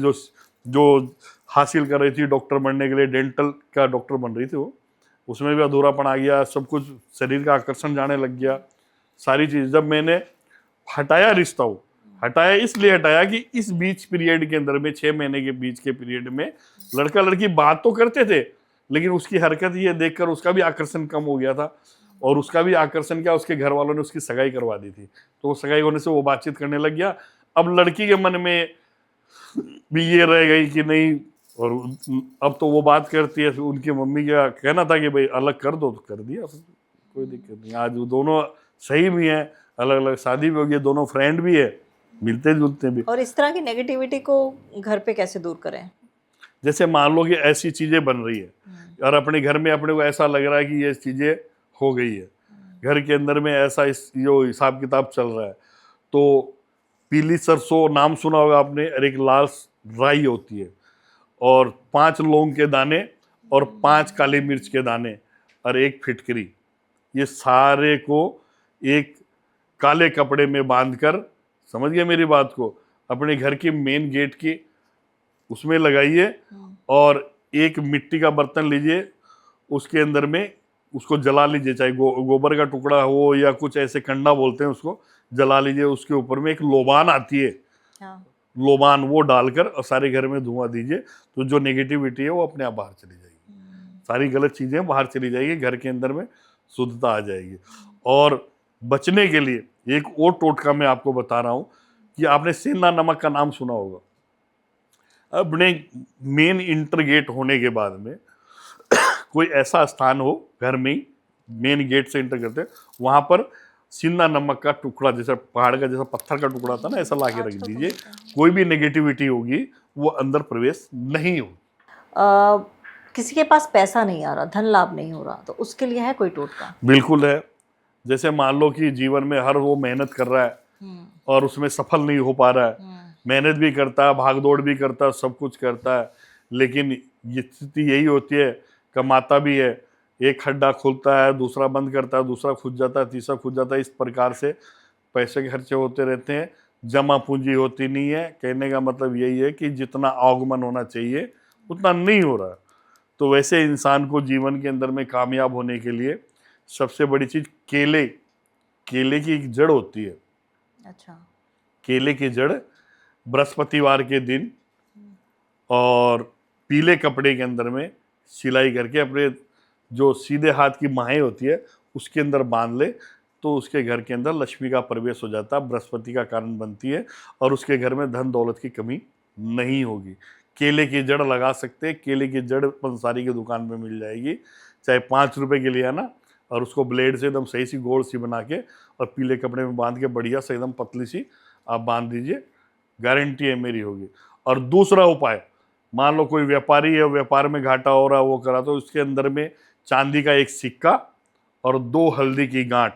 जो हासिल कर रही थी डॉक्टर बनने के लिए, डेंटल का डॉक्टर बन रही थी वो, उसमें भी अधूरापन आ गया, सब कुछ शरीर का आकर्षण जाने लग गया, सारी चीज। जब मैंने हटाया रिश्ता, वो हटाया इसलिए हटाया कि इस बीच पीरियड के अंदर में 6 महीने के बीच के पीरियड में लड़का लड़की बात तो करते थे, लेकिन उसकी हरकत ये देखकर उसका भी आकर्षण कम हो गया था, और उसका भी आकर्षण क्या, उसके घर वालों ने उसकी सगाई करवा दी थी, तो वो सगाई होने से वो बातचीत करने लग गया। अब लड़की के मन में भी ये रह गई कि नहीं, और अब तो वो बात करती है। उनकी मम्मी का कहना था कि भाई अलग कर दो, तो कर दिया, कोई दिक्कत नहीं। आज वो दोनों सही भी हैं, अलग अलग शादी भी हो गई, दोनों फ्रेंड भी है, मिलते जुलते भी। और इस तरह की नेगेटिविटी को घर पे कैसे दूर करें? जैसे मान लो कि ऐसी चीजें बन रही है और अपने घर में अपने को ऐसा लग रहा है कि ये चीजें हो गई है, घर के अंदर में ऐसा जो हिसाब किताब चल रहा है, तो पीली सरसों नाम सुना होगा आपने, और एक लाल राई होती है, और 5 लौंग के दाने और 5 काली मिर्च के दाने और 1 फिटकरी, ये सारे को एक काले कपड़े में बांधकर, समझ गए मेरी बात को, अपने घर की मेन गेट की उसमें लगाइए, और एक मिट्टी का बर्तन लीजिए, उसके अंदर में उसको जला लीजिए, चाहे गोबर का टुकड़ा हो या कुछ ऐसे कंडा बोलते हैं उसको, जला लीजिए। उसके ऊपर में एक लोबान आती है, लोबान, वो डालकर और सारे घर में धुआं दीजिए, तो जो नेगेटिविटी है वो अपने आप बाहर चली जाएगी, सारी गलत चीजें बाहर चली जाएगी, घर के अंदर में शुद्धता आ जाएगी। और बचने के लिए एक और टोटका मैं आपको बता रहा हूं कि आपने सेंधा नमक का नाम सुना होगा। अपने मेन इंटर गेट होने के बाद में कोई ऐसा स्थान हो घर में ही, मेन गेट से इंटर करते हैं, वहां पर सिंधा नमक का टुकड़ा, जैसा पहाड़ का जैसा पत्थर का टुकड़ा था ना, ऐसा लाके रख दीजिए। कोई भी नेगेटिविटी होगी वो अंदर प्रवेश नहीं होगी। किसी के पास पैसा नहीं आ रहा, धन लाभ नहीं हो रहा, तो उसके लिए है कोई टोटका? बिल्कुल है। जैसे मान लो कि जीवन में हर वो मेहनत कर रहा है और उसमें सफल नहीं हो पा रहा है, मेहनत भी करता है, भागदौड़ भी करता है, सब कुछ करता है, लेकिन ये स्थिति यही होती है, कमाता भी है, एक खड्डा खुलता है, दूसरा बंद करता है, दूसरा खुद जाता है, तीसरा खुद जाता है, इस प्रकार से पैसे के खर्चे होते रहते हैं, जमा पूंजी होती नहीं है। कहने का मतलब यही है कि जितना आगमन होना चाहिए उतना नहीं हो रहा। तो वैसे इंसान को जीवन के अंदर में कामयाब होने के लिए सबसे बड़ी चीज केले की एक जड़ होती है। अच्छा। केले की जड़ बृहस्पतिवार के दिन और पीले कपड़े के अंदर में सिलाई करके अपने जो सीधे हाथ की माहें होती है उसके अंदर बांध ले, तो उसके घर के अंदर लक्ष्मी का प्रवेश हो जाता है, बृहस्पति का कारण बनती है, और उसके घर में धन दौलत की कमी नहीं होगी। केले की जड़ लगा सकते हैं, केले की जड़ पंसारी की दुकान में मिल जाएगी, चाहे 5 रुपए के लिए आना, और उसको ब्लेड से एकदम सही सी गोल सी बना के और पीले कपड़े में बांध के बढ़िया से एकदम पतली सी आप बांध दीजिए, गारंटी है मेरी होगी। और दूसरा उपाय, मान लो कोई व्यापारी है, व्यापार में घाटा हो रहा है, वो करा, तो उसके अंदर में चांदी का 1 सिक्का और 2 हल्दी की गांठ,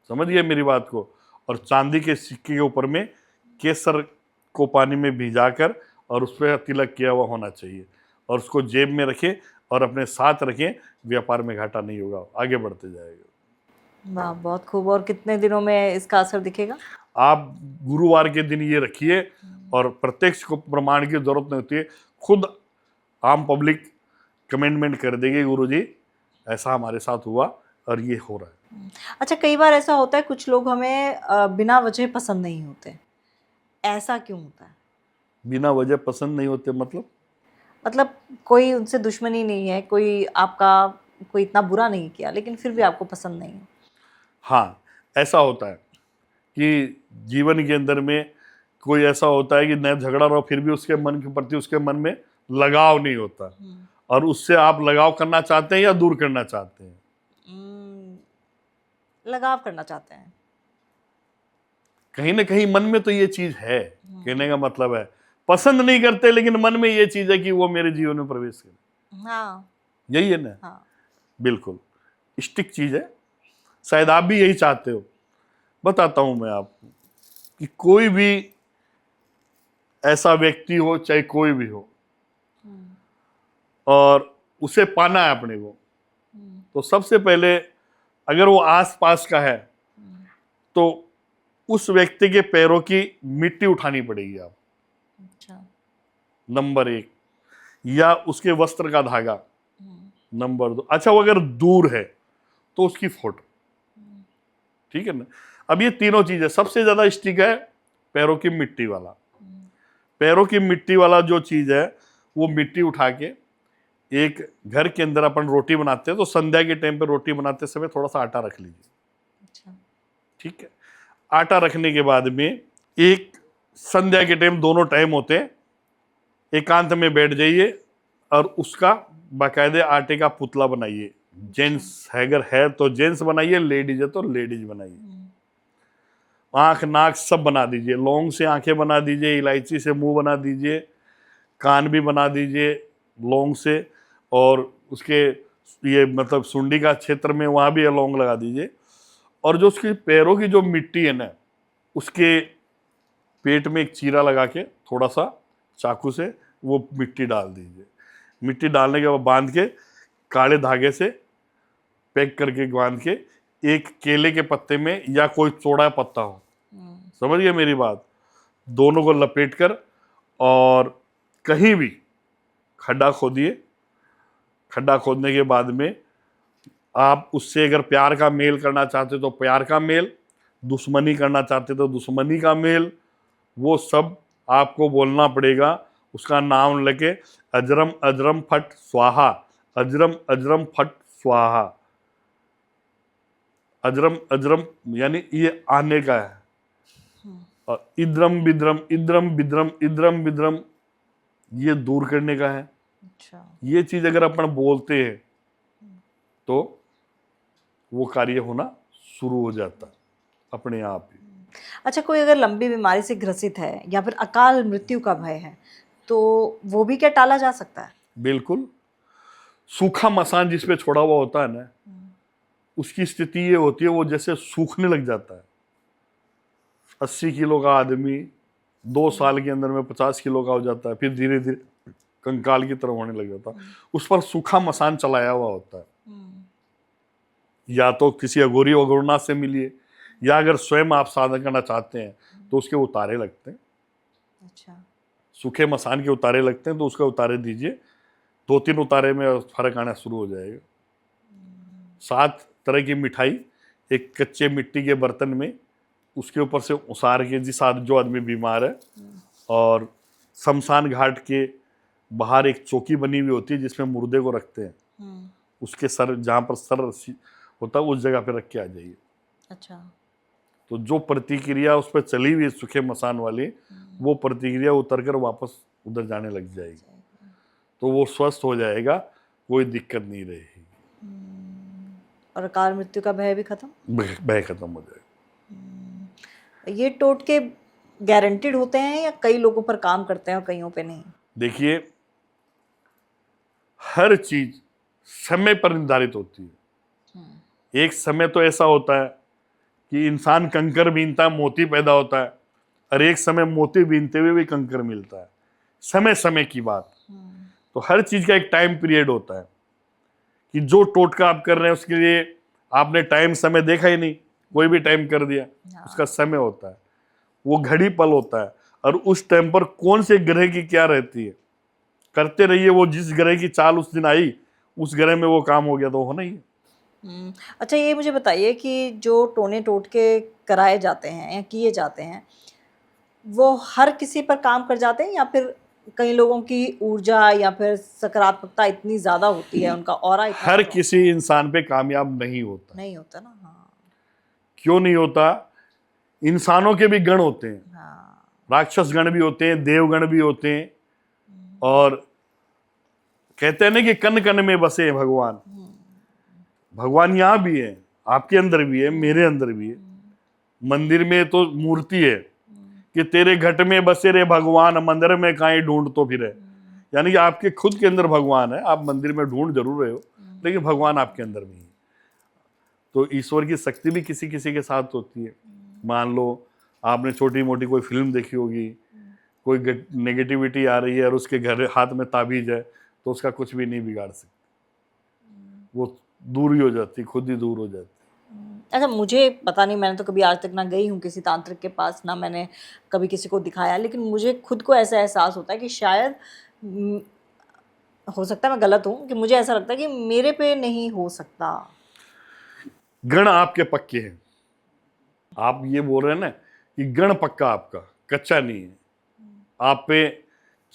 समझिए मेरी बात को, और चांदी के सिक्के के ऊपर में केसर को पानी में भिजाकर और उस पर तिलक किया हुआ होना चाहिए, और उसको जेब में रखे और अपने साथ रखें, व्यापार में घाटा नहीं होगा, आगे बढ़ते जाएगा। वाह, बहुत खूब। और कितने दिनों में इसका असर दिखेगा? आप गुरुवार के दिन ये रखिए और प्रत्यक्ष को प्रमाण की जरूरत नहीं होती है, खुद आम पब्लिक कमेंटमेंट कर देगी, गुरुजी ऐसा हमारे साथ हुआ और ये हो रहा है। अच्छा, कई बार ऐसा होता है कुछ लोग हमें बिना वजह पसंद नहीं होते, ऐसा क्यों होता है? बिना वजह पसंद नहीं होते मतलब कोई उनसे दुश्मनी नहीं है, कोई आपका कोई इतना बुरा नहीं किया, लेकिन फिर भी आपको पसंद नहीं है। हाँ, ऐसा होता है कि जीवन के अंदर में कोई ऐसा होता है कि न झगड़ा रहो फिर भी उसके मन के प्रति उसके मन में लगाव नहीं होता, और उससे आप लगाव करना चाहते हैं या दूर करना चाहते हैं? लगाव करना चाहते हैं। कहीं ना कहीं मन में तो ये चीज है, कहने का मतलब है पसंद नहीं करते लेकिन मन में ये चीज है कि वो मेरे जीवन में प्रवेश करे। हाँ, यही है ना? हाँ। बिल्कुल स्टिक चीज है, शायद आप भी यही चाहते हो। बताता हूं मैं आपको कि कोई भी ऐसा व्यक्ति हो, चाहे कोई भी हो, और उसे पाना है अपने को, तो सबसे पहले अगर वो आस पास का है तो उस व्यक्ति के पैरों की मिट्टी उठानी पड़ेगी आप, अच्छा। नंबर 1, या उसके वस्त्र का धागा, नंबर 2। अच्छा, वो अगर दूर है तो उसकी फोटो, ठीक है ना? अब ये तीनों चीजें, सबसे ज्यादा स्टिक है पैरों की मिट्टी वाला। पैरों की मिट्टी वाला जो चीज है, वो मिट्टी उठा के एक घर के अंदर अपन रोटी बनाते हैं तो संध्या के टाइम पे रोटी बनाते समय थोड़ा सा आटा रख लीजिए, अच्छा। ठीक है? आटा रखने के बाद में एक संध्या के टाइम, दोनों टाइम होते हैं, एकांत में बैठ जाइए और उसका बाकायदे आटे का पुतला बनाइए। जेंट्स अगर है तो जेंट्स बनाइए, लेडीज है तो लेडीज बनाइए। आंख नाक सब बना दीजिए, लौंग से आंखें बना दीजिए, इलायची से मुंह बना दीजिए, कान भी बना दीजिए लौंग से, और उसके ये मतलब सुंडी का क्षेत्र में वहां भी लौंग लगा दीजिए। और जो उसकी पैरों की जो मिट्टी है ना, उसके पेट में एक चीरा लगा के थोड़ा सा चाकू से वो मिट्टी डाल दीजिए। मिट्टी डालने के बाद बांध के काले धागे से पैक करके बांध के एक केले के पत्ते में, या कोई चौड़ा पत्ता हो, समझ गए मेरी बात, दोनों को लपेट कर और कहीं भी खड्डा खोदिए। खड्डा खोदने के बाद में आप उससे अगर प्यार का मेल करना चाहते तो प्यार का मेल, दुश्मनी करना चाहते तो दुश्मनी का मेल, वो सब आपको बोलना पड़ेगा। उसका नाम लेके अजरम अजरम फट स्वाहा, अजरम अजरम फट स्वाहा। अजरम अजरम यानी ये आने का है, और इद्रम बिद्रम इद्रम बिद्रम इद्रम बिद्रम ये दूर करने का है। अच्छा। ये चीज अगर अपन बोलते हैं तो वो कार्य होना शुरू हो जाता अपने आप ही। अच्छा, कोई अगर लंबी बीमारी से ग्रसित है या फिर अकाल मृत्यु का भय है, तो वो भी क्या टाला जा सकता है? बिल्कुल। सूखा मसान जिस पे छोड़ा हुआ होता है ना, उसकी स्थिति ये होती है वो जैसे सूखने लग जाता है। 80 किलो का आदमी 2 साल के अंदर में 50 किलो का हो जाता है, फिर धीरे धीरे कंकाल की तरह होने लग जाता है। उस पर सूखा मसान चलाया हुआ होता है। या तो किसी अघोरी अघोरनाथ से मिलिए, या अगर स्वयं आप साधन करना चाहते हैं तो उसके उतारे लगते हैं। अच्छा। सूखे मसान के उतारे लगते हैं तो उसके उतारे दीजिए, 2-3 उतारे में फर्क आना शुरू हो जाएगा। 7 तरह की मिठाई एक कच्चे मिट्टी के बर्तन में, उसके ऊपर से उसार के, जो आदमी बीमार है, और शमशान घाट के बाहर एक चौकी बनी हुई होती है जिसमें मुर्दे को रखते हैं, उसके सर, जहाँ पर सर होता है उस जगह पे रख के आ जाइए। अच्छा। तो जो प्रतिक्रिया उस पर चली हुई सूखे मसान वाली, वो प्रतिक्रिया उतर कर वापस उधर जाने लग जाएगी, तो वो स्वस्थ हो जाएगा, कोई दिक्कत नहीं रहेगी, और अकाल मृत्यु का भय भी खत्म, भय खत्म हो जाएगा। ये टोटके गारंटेड होते हैं या कई लोगों पर काम करते हैं और कईयों पे नहीं? देखिए, हर चीज समय पर निर्धारित होती है। एक समय तो ऐसा होता है कि इंसान कंकर बीनता है, मोती पैदा होता है, और एक समय मोती बीनते हुए भी कंकर मिलता है। समय समय की बात। तो हर चीज का एक टाइम पीरियड होता है। कि जो टोटका आप कर रहे हैं उसके लिए आपने टाइम समय देखा ही नहीं, कोई भी टाइम कर दिया, उसका समय होता है, वो घड़ी पल होता है, और उस टाइम पर कौन से ग्रह की क्या रहती है, करते रहिए, वो जिस ग्रह की चाल उस दिन आई उस ग्रह में वो काम हो गया तो होना ही है। अच्छा, ये मुझे बताइए कि जो टोने टोटके कराए जाते हैं या किए जाते हैं, वो हर किसी पर काम कर जाते हैं, या फिर कई लोगों की ऊर्जा या फिर सकारात्मकता इतनी ज़्यादा होती है, उनका ऑरा इतना हर ज़्यादा किसी इंसान पे कामयाब नहीं होता। नहीं होता ना? हाँ, क्यों नहीं होता? इंसानों के भी गण होते हैं, हाँ। राक्षस गण भी होते हैं, देवगण भी होते हैं, और कहते हैं ना कि कण कण में बसे हैं भगवान। भगवान यहाँ भी है, आपके अंदर भी है, मेरे अंदर भी है। मंदिर में तो मूर्ति है कि तेरे घट में बसे रे भगवान, मंदिर में काहे ढूंढ तो फिरे। यानी कि आपके खुद के अंदर भगवान है, आप मंदिर में ढूंढ जरूर रहे हो, लेकिन भगवान आपके अंदर भी है। तो ईश्वर की शक्ति भी किसी किसी के साथ होती है। मान लो आपने छोटी मोटी कोई फिल्म देखी होगी, कोई नेगेटिविटी आ रही है और उसके घर हाथ में ताबीज है, तो उसका कुछ भी नहीं बिगाड़ सकती, वो दूर ही हो जाती, खुद ही दूर हो जाती। अच्छा, मुझे पता नहीं, मैंने तो कभी आज तक ना गई हूँ किसी तांत्रिक के पास, ना मैंने कभी किसी को दिखाया, लेकिन मुझे खुद को ऐसा एहसास होता है कि शायद हो सकता है मैं गलत हूँ, कि मुझे ऐसा लगता है कि मेरे पे नहीं हो सकता। गण आपके पक्के हैं। आप ये बोल रहे हैं ना कि गण पक्का आपका, कच्चा नहीं है। आप पे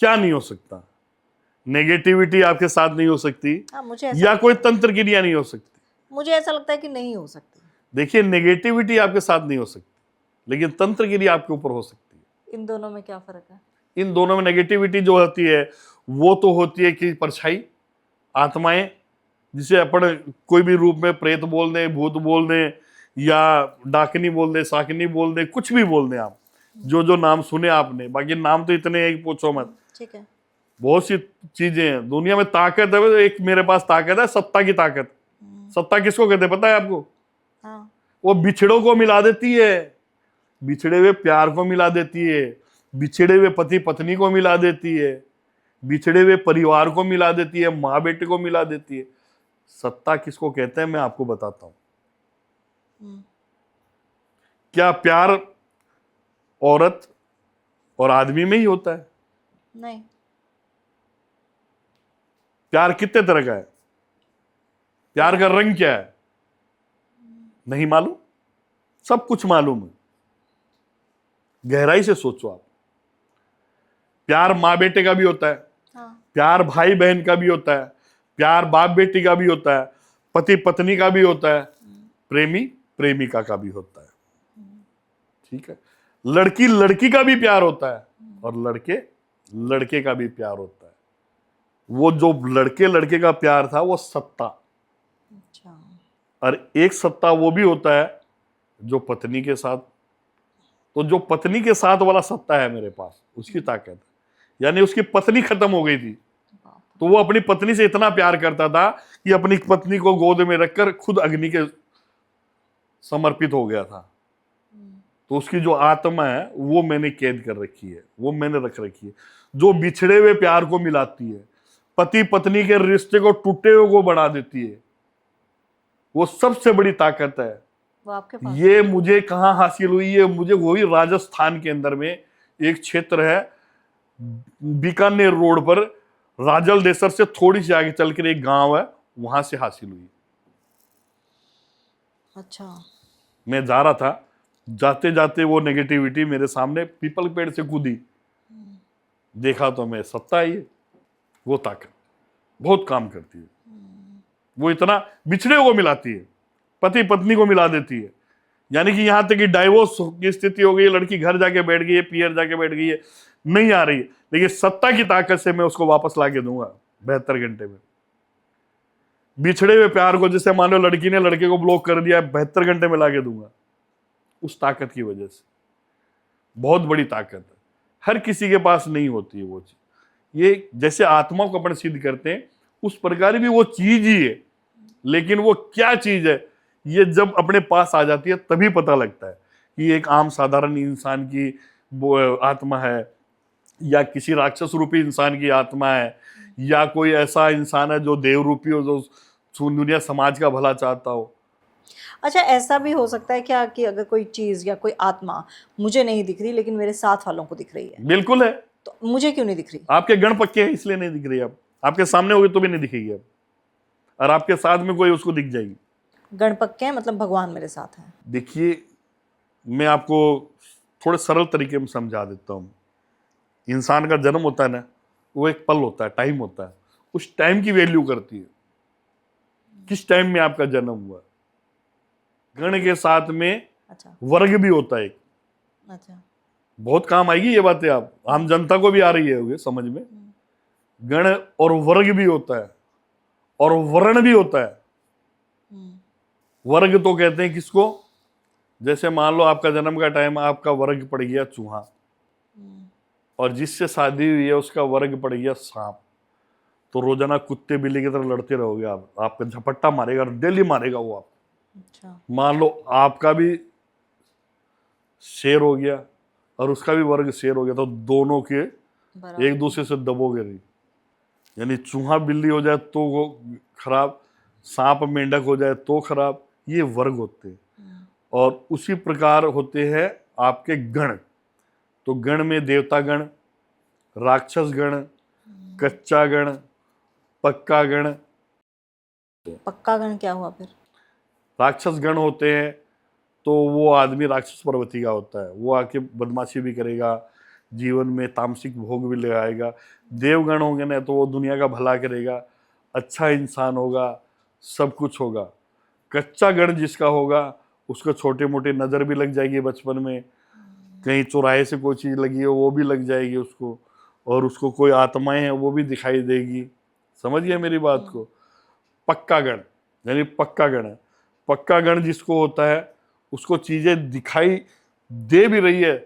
क्या नहीं हो सकता? नेगेटिविटी आपके साथ नहीं हो सकती, हाँ, मुझे ऐसा या कोई तंत्र क्रिया नहीं हो सकती। मुझे ऐसा लगता है कि नहीं हो सकती। देखिए, नेगेटिविटी आपके साथ नहीं हो सकती, लेकिन तंत्र क्रिया आपके ऊपर हो सकती है। इन दोनों में क्या फर्क है? इन दोनों में नेगेटिविटी जो होती है वो तो होती है कि परछाई, आत्माएं, जिसे अपन कोई भी रूप में प्रेत बोल दें, भूत बोल दें, या डाकनी बोल दें, साकनी बोल दें, कुछ भी बोल दें आप, जो जो नाम सुने आपने, बाकी नाम तो इतने हैं कि पूछो मत। ठीक है। बहुत सी चीजें हैं दुनिया में। ताकत है, एक मेरे पास ताकत है, सत्ता की ताकत। सत्ता किसको कहते हैं पता है आपको? हाँ। वो बिछड़ों को मिला देती है, बिछड़े हुए प्यार को मिला देती है, बिछड़े हुए पति पत्नी को मिला देती है, बिछड़े हुए परिवार को मिला देती है, माँ बेटे को मिला देती है। सत्ता किसको कहते हैं मैं आपको बताता हूं। क्या प्यार औरत और आदमी में ही होता है? नहीं। प्यार कितने तरह का है? प्यार का रंग क्या है? नहीं मालूम? सब कुछ मालूम है। गहराई से सोचो आप। प्यार माँ बेटे का भी होता है, हाँ। प्यार भाई बहन का भी होता है, प्यार बाप बेटी का भी होता है, पति पत्नी का भी होता है, प्रेमी प्रेमिका का भी होता है। ठीक है। लड़की लड़की का भी प्यार होता है, और लड़के लड़के का भी प्यार होता है। वो जो लड़के लड़के का प्यार था वो सत्ता, अच्छा। और एक सत्ता वो भी होता है जो पत्नी के साथ। तो जो पत्नी के साथ वाला सत्ता है मेरे पास, उसकी ताकत है। यानी उसकी पत्नी खत्म हो गई थी, तो वो अपनी पत्नी से इतना प्यार करता था कि अपनी पत्नी को गोद में रखकर खुद अग्नि के समर्पित हो गया था। तो उसकी जो आत्मा है वो मैंने कैद कर रखी है, वो मैंने रख रखी है, जो बिछड़े हुए प्यार को मिलाती है, पति पत्नी के रिश्ते को टूटे हुए को बढ़ा देती है। वो सबसे बड़ी ताकत है। वो आपके पास? ये मुझे कहाँ हासिल हुई है? मुझे वही राजस्थान के अंदर में एक क्षेत्र है, बीकानेर रोड पर, राजल देसर से थोड़ी सी आगे चलकर एक गांव है, वहां से हासिल हुई। अच्छा। मैं जा रहा था, जाते जाते वो नेगेटिविटी मेरे सामने पीपल पेड़ से कूदी, देखा तो मैं सत्ता ही है। वो ताकत बहुत काम करती है। वो इतना बिछड़े को मिलाती है, पति पत्नी को मिला देती है। यानी कि यहां तक कि डाइवोर्स की स्थिति हो गई, लड़की घर जाके बैठ गई है, पियर जाके बैठ गई है, नहीं आ रही है, लेकिन सत्ता की ताकत से मैं उसको वापस ला के दूंगा 72 घंटे में। बिछड़े हुए प्यार को, जैसे मान लो लड़की ने लड़के को ब्लॉक कर दिया, 72 घंटे में ला के दूंगा, उस ताकत की वजह से। बहुत बड़ी ताकत है, हर किसी के पास नहीं होती है वो चीज। ये जैसे आत्मा को अपन सिद्ध करते हैं, उस प्रकार भी वो चीज ही है, लेकिन वो क्या चीज है ये जब अपने पास आ जाती है तभी पता लगता है कि एक आम साधारण इंसान की वो आत्मा है, या किसी राक्षस रूपी इंसान की आत्मा है, या कोई ऐसा इंसान है जो देव रूपी हो, जो दुनिया समाज का भला चाहता हो। अच्छा, ऐसा भी हो सकता है क्या कि अगर कोई चीज़ या कोई आत्मा मुझे नहीं दिख रही लेकिन मेरे साथ वालों को दिख रही है, बिल्कुल है। तो मुझे क्यों नहीं दिख रही? आपके गण पक्के हैं इसलिए नहीं दिख रही। आप आपके सामने होगी तो भी नहीं दिखेगी अब, और आपके साथ में कोई उसको दिख जाएगी। गण पक्के हैं मतलब भगवान मेरे साथ हैं। देखिए, मैं आपको थोड़े सरल तरीके में समझा देता हूँ। इंसान का जन्म होता है ना, वो एक पल होता है, टाइम होता है। उस टाइम की वैल्यू करती है, किस टाइम में आपका जन्म हुआ। गण के साथ में अच्छा। वर्ग भी होता है एक। अच्छा। बहुत काम आएगी ये बातें, आप आम जनता को भी आ रही है समझ में। गण और वर्ग भी होता है, और वर्ण भी होता है। वर्ग तो कहते हैं किसको, जैसे मान लो आपका जन्म का टाइम, आपका वर्ग पड़ गया चूहा, और जिससे शादी हुई है उसका वर्ग पड़ गया सांप, तो रोजाना कुत्ते बिल्ली की तरह लड़ते रहोगे आप। आपका झपट्टा मारेगा, डेली मारेगा वो आप। अच्छा। मान लो आपका भी शेर हो गया और उसका भी वर्ग शेर हो गया, तो दोनों के बराबर। एक दूसरे से दबोगे नहीं। यानी चूहा बिल्ली हो जाए तो वो खराब, सांप मेंढक हो जाए तो खराब। ये वर्ग होते हैं। और उसी प्रकार होते हैं आपके गण। तो गण में देवता गण, राक्षस गण, कच्चा गण, पक्का गण। पक्का गण क्या हुआ फिर? राक्षस गण होते हैं तो वो आदमी राक्षस प्रवृत्ति का होता है, वो आके बदमाशी भी करेगा, जीवन में तामसिक भोग भी लगाएगा। देवगण होंगे ना तो वो दुनिया का भला करेगा, अच्छा इंसान होगा, सब कुछ होगा। कच्चा गण जिसका होगा उसको छोटे मोटे नजर भी लग जाएगी बचपन में, कहीं चौराहे से कोई चीज लगी है वो भी लग जाएगी उसको, और उसको कोई आत्माएं हैं वो भी दिखाई देगी। समझ गए मेरी बात को। पक्का गण यानी पक्का गण है। पक्का गण जिसको होता है उसको चीजें दिखाई दे भी रही है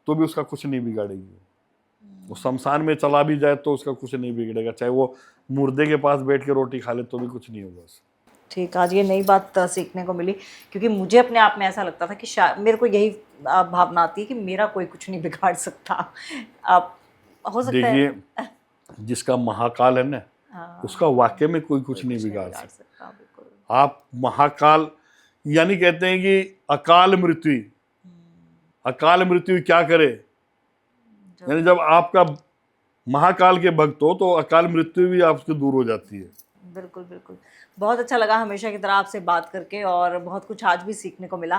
तो भी उसका कुछ नहीं बिगाड़ेगी। वो शमशान में चला भी जाए तो उसका कुछ नहीं बिगड़ेगा, चाहे वो मुर्दे के पास बैठ के रोटी खा ले तो भी कुछ नहीं होगा उससे। ठीक, आज ये नई बात सीखने को मिली, क्योंकि मुझे अपने आप में ऐसा लगता था कि शायद मेरे को यही भावना आती है कि मेरा कोई कुछ नहीं बिगाड़ सकता। आप हो सकता है। देखिए, जिसका महाकाल है ना, हाँ, उसका वाक्य में कोई कुछ नहीं बिगाड़ बिगाड़ सकता। सकता, बिल्कुल। आप महाकाल यानी कहते हैं कि अकाल मृत्यु। अकाल मृत्यु क्या करे, यानी जब आपका महाकाल के भक्त हो तो अकाल मृत्यु भी आपसे दूर हो जाती है। बिल्कुल, बिल्कुल। बहुत अच्छा लगा हमेशा की तरह आपसे बात करके, और बहुत कुछ आज भी सीखने को मिला।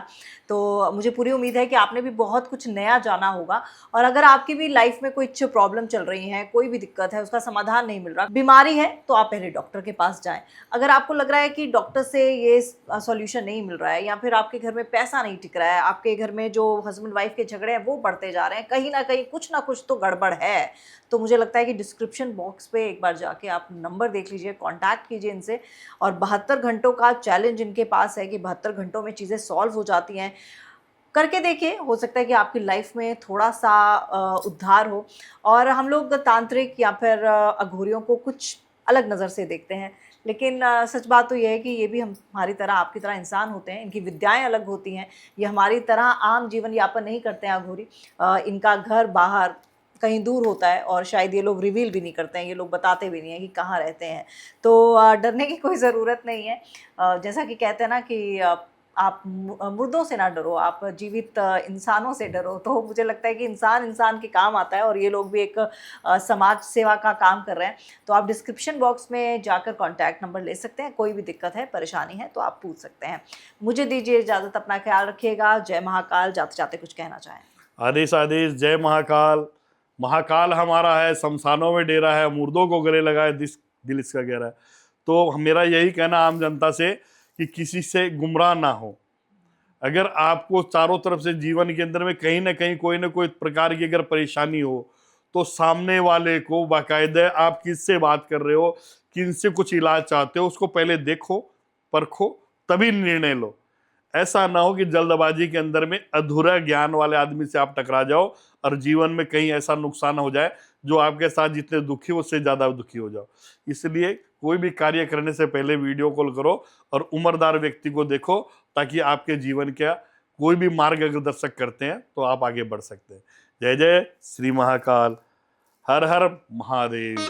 तो मुझे पूरी उम्मीद है कि आपने भी बहुत कुछ नया जाना होगा, और अगर आपकी भी लाइफ में कुछ प्रॉब्लम चल रही है, कोई भी दिक्कत है, उसका समाधान नहीं मिल रहा, बीमारी है, तो आप पहले डॉक्टर के पास जाएँ। अगर आपको लग रहा है कि डॉक्टर से ये सॉल्यूशन नहीं मिल रहा है, या फिर आपके घर में पैसा नहीं टिक रहा है, आपके घर में जो हस्बैंड वाइफ के झगड़े हैं वो बढ़ते जा रहे हैं, कहीं न कहीं कुछ ना कुछ तो गड़बड़ है, तो मुझे लगता है कि डिस्क्रिप्शन बॉक्स पे एक बार जाके आप नंबर देख लीजिए, कॉन्टैक्ट कीजिए इनसे। और 72 घंटों का चैलेंज इनके पास है कि 72 घंटों में चीज़ें सॉल्व हो जाती हैं। करके देखिए, हो सकता है कि आपकी लाइफ में थोड़ा-सा उद्धार हो। और हम लोग तांत्रिक या फिर अघोरियों को कुछ अलग नज़र से देखते हैं, लेकिन सच बात तो ये है कि ये भी हमारी तरह, आपकी तरह इंसान होते हैं। इनकी विद्याएँ अलग होती हैं। ये हमारी तरह आम जीवन यापन नहीं करते हैं अघोरी। इनका घर बाहर कहीं दूर होता है, और शायद ये लोग रिवील भी नहीं करते हैं, ये लोग बताते भी नहीं हैं कि कहाँ रहते हैं। तो डरने की कोई ज़रूरत नहीं है। जैसा कि कहते हैं ना कि आप मुर्दों से ना डरो, आप जीवित इंसानों से डरो। तो मुझे लगता है कि इंसान इंसान के काम आता है, और ये लोग भी एक समाज सेवा का काम कर रहे हैं। तो आप डिस्क्रिप्शन बॉक्स में जाकर कॉन्टैक्ट नंबर ले सकते हैं। कोई भी दिक्कत है, परेशानी है तो आप पूछ सकते हैं। मुझे दीजिए इजाज़त, अपना ख्याल रखिएगा। जय महाकाल। जाते जाते कुछ कहना चाहें? आदेश आदेश। जय महाकाल। महाकाल हमारा है, शमशानों में डेरा है, मुर्दों को गले लगाए दिल इसका गहरा है। तो मेरा यही कहना आम जनता से कि किसी से गुमराह ना हो। अगर आपको चारों तरफ से जीवन के अंदर में कहीं ना कहीं कोई ना कोई प्रकार की अगर परेशानी हो, तो सामने वाले को बाकायदा आप किससे बात कर रहे हो, किनसे कुछ इलाज चाहते हो, उसको पहले देखो, परखो, तभी निर्णय लो। ऐसा ना हो कि जल्दबाजी के अंदर में अधूरा ज्ञान वाले आदमी से आप टकरा जाओ और जीवन में कहीं ऐसा नुकसान हो जाए जो आपके साथ जितने दुखी हो उससे ज्यादा दुखी हो जाओ। इसलिए कोई भी कार्य करने से पहले वीडियो कॉल करो और उम्रदार व्यक्ति को देखो, ताकि आपके जीवन का कोई भी मार्गदर्शक करते हैं तो आप आगे बढ़ सकते हैं। जय जय श्री महाकाल। हर हर महादेव।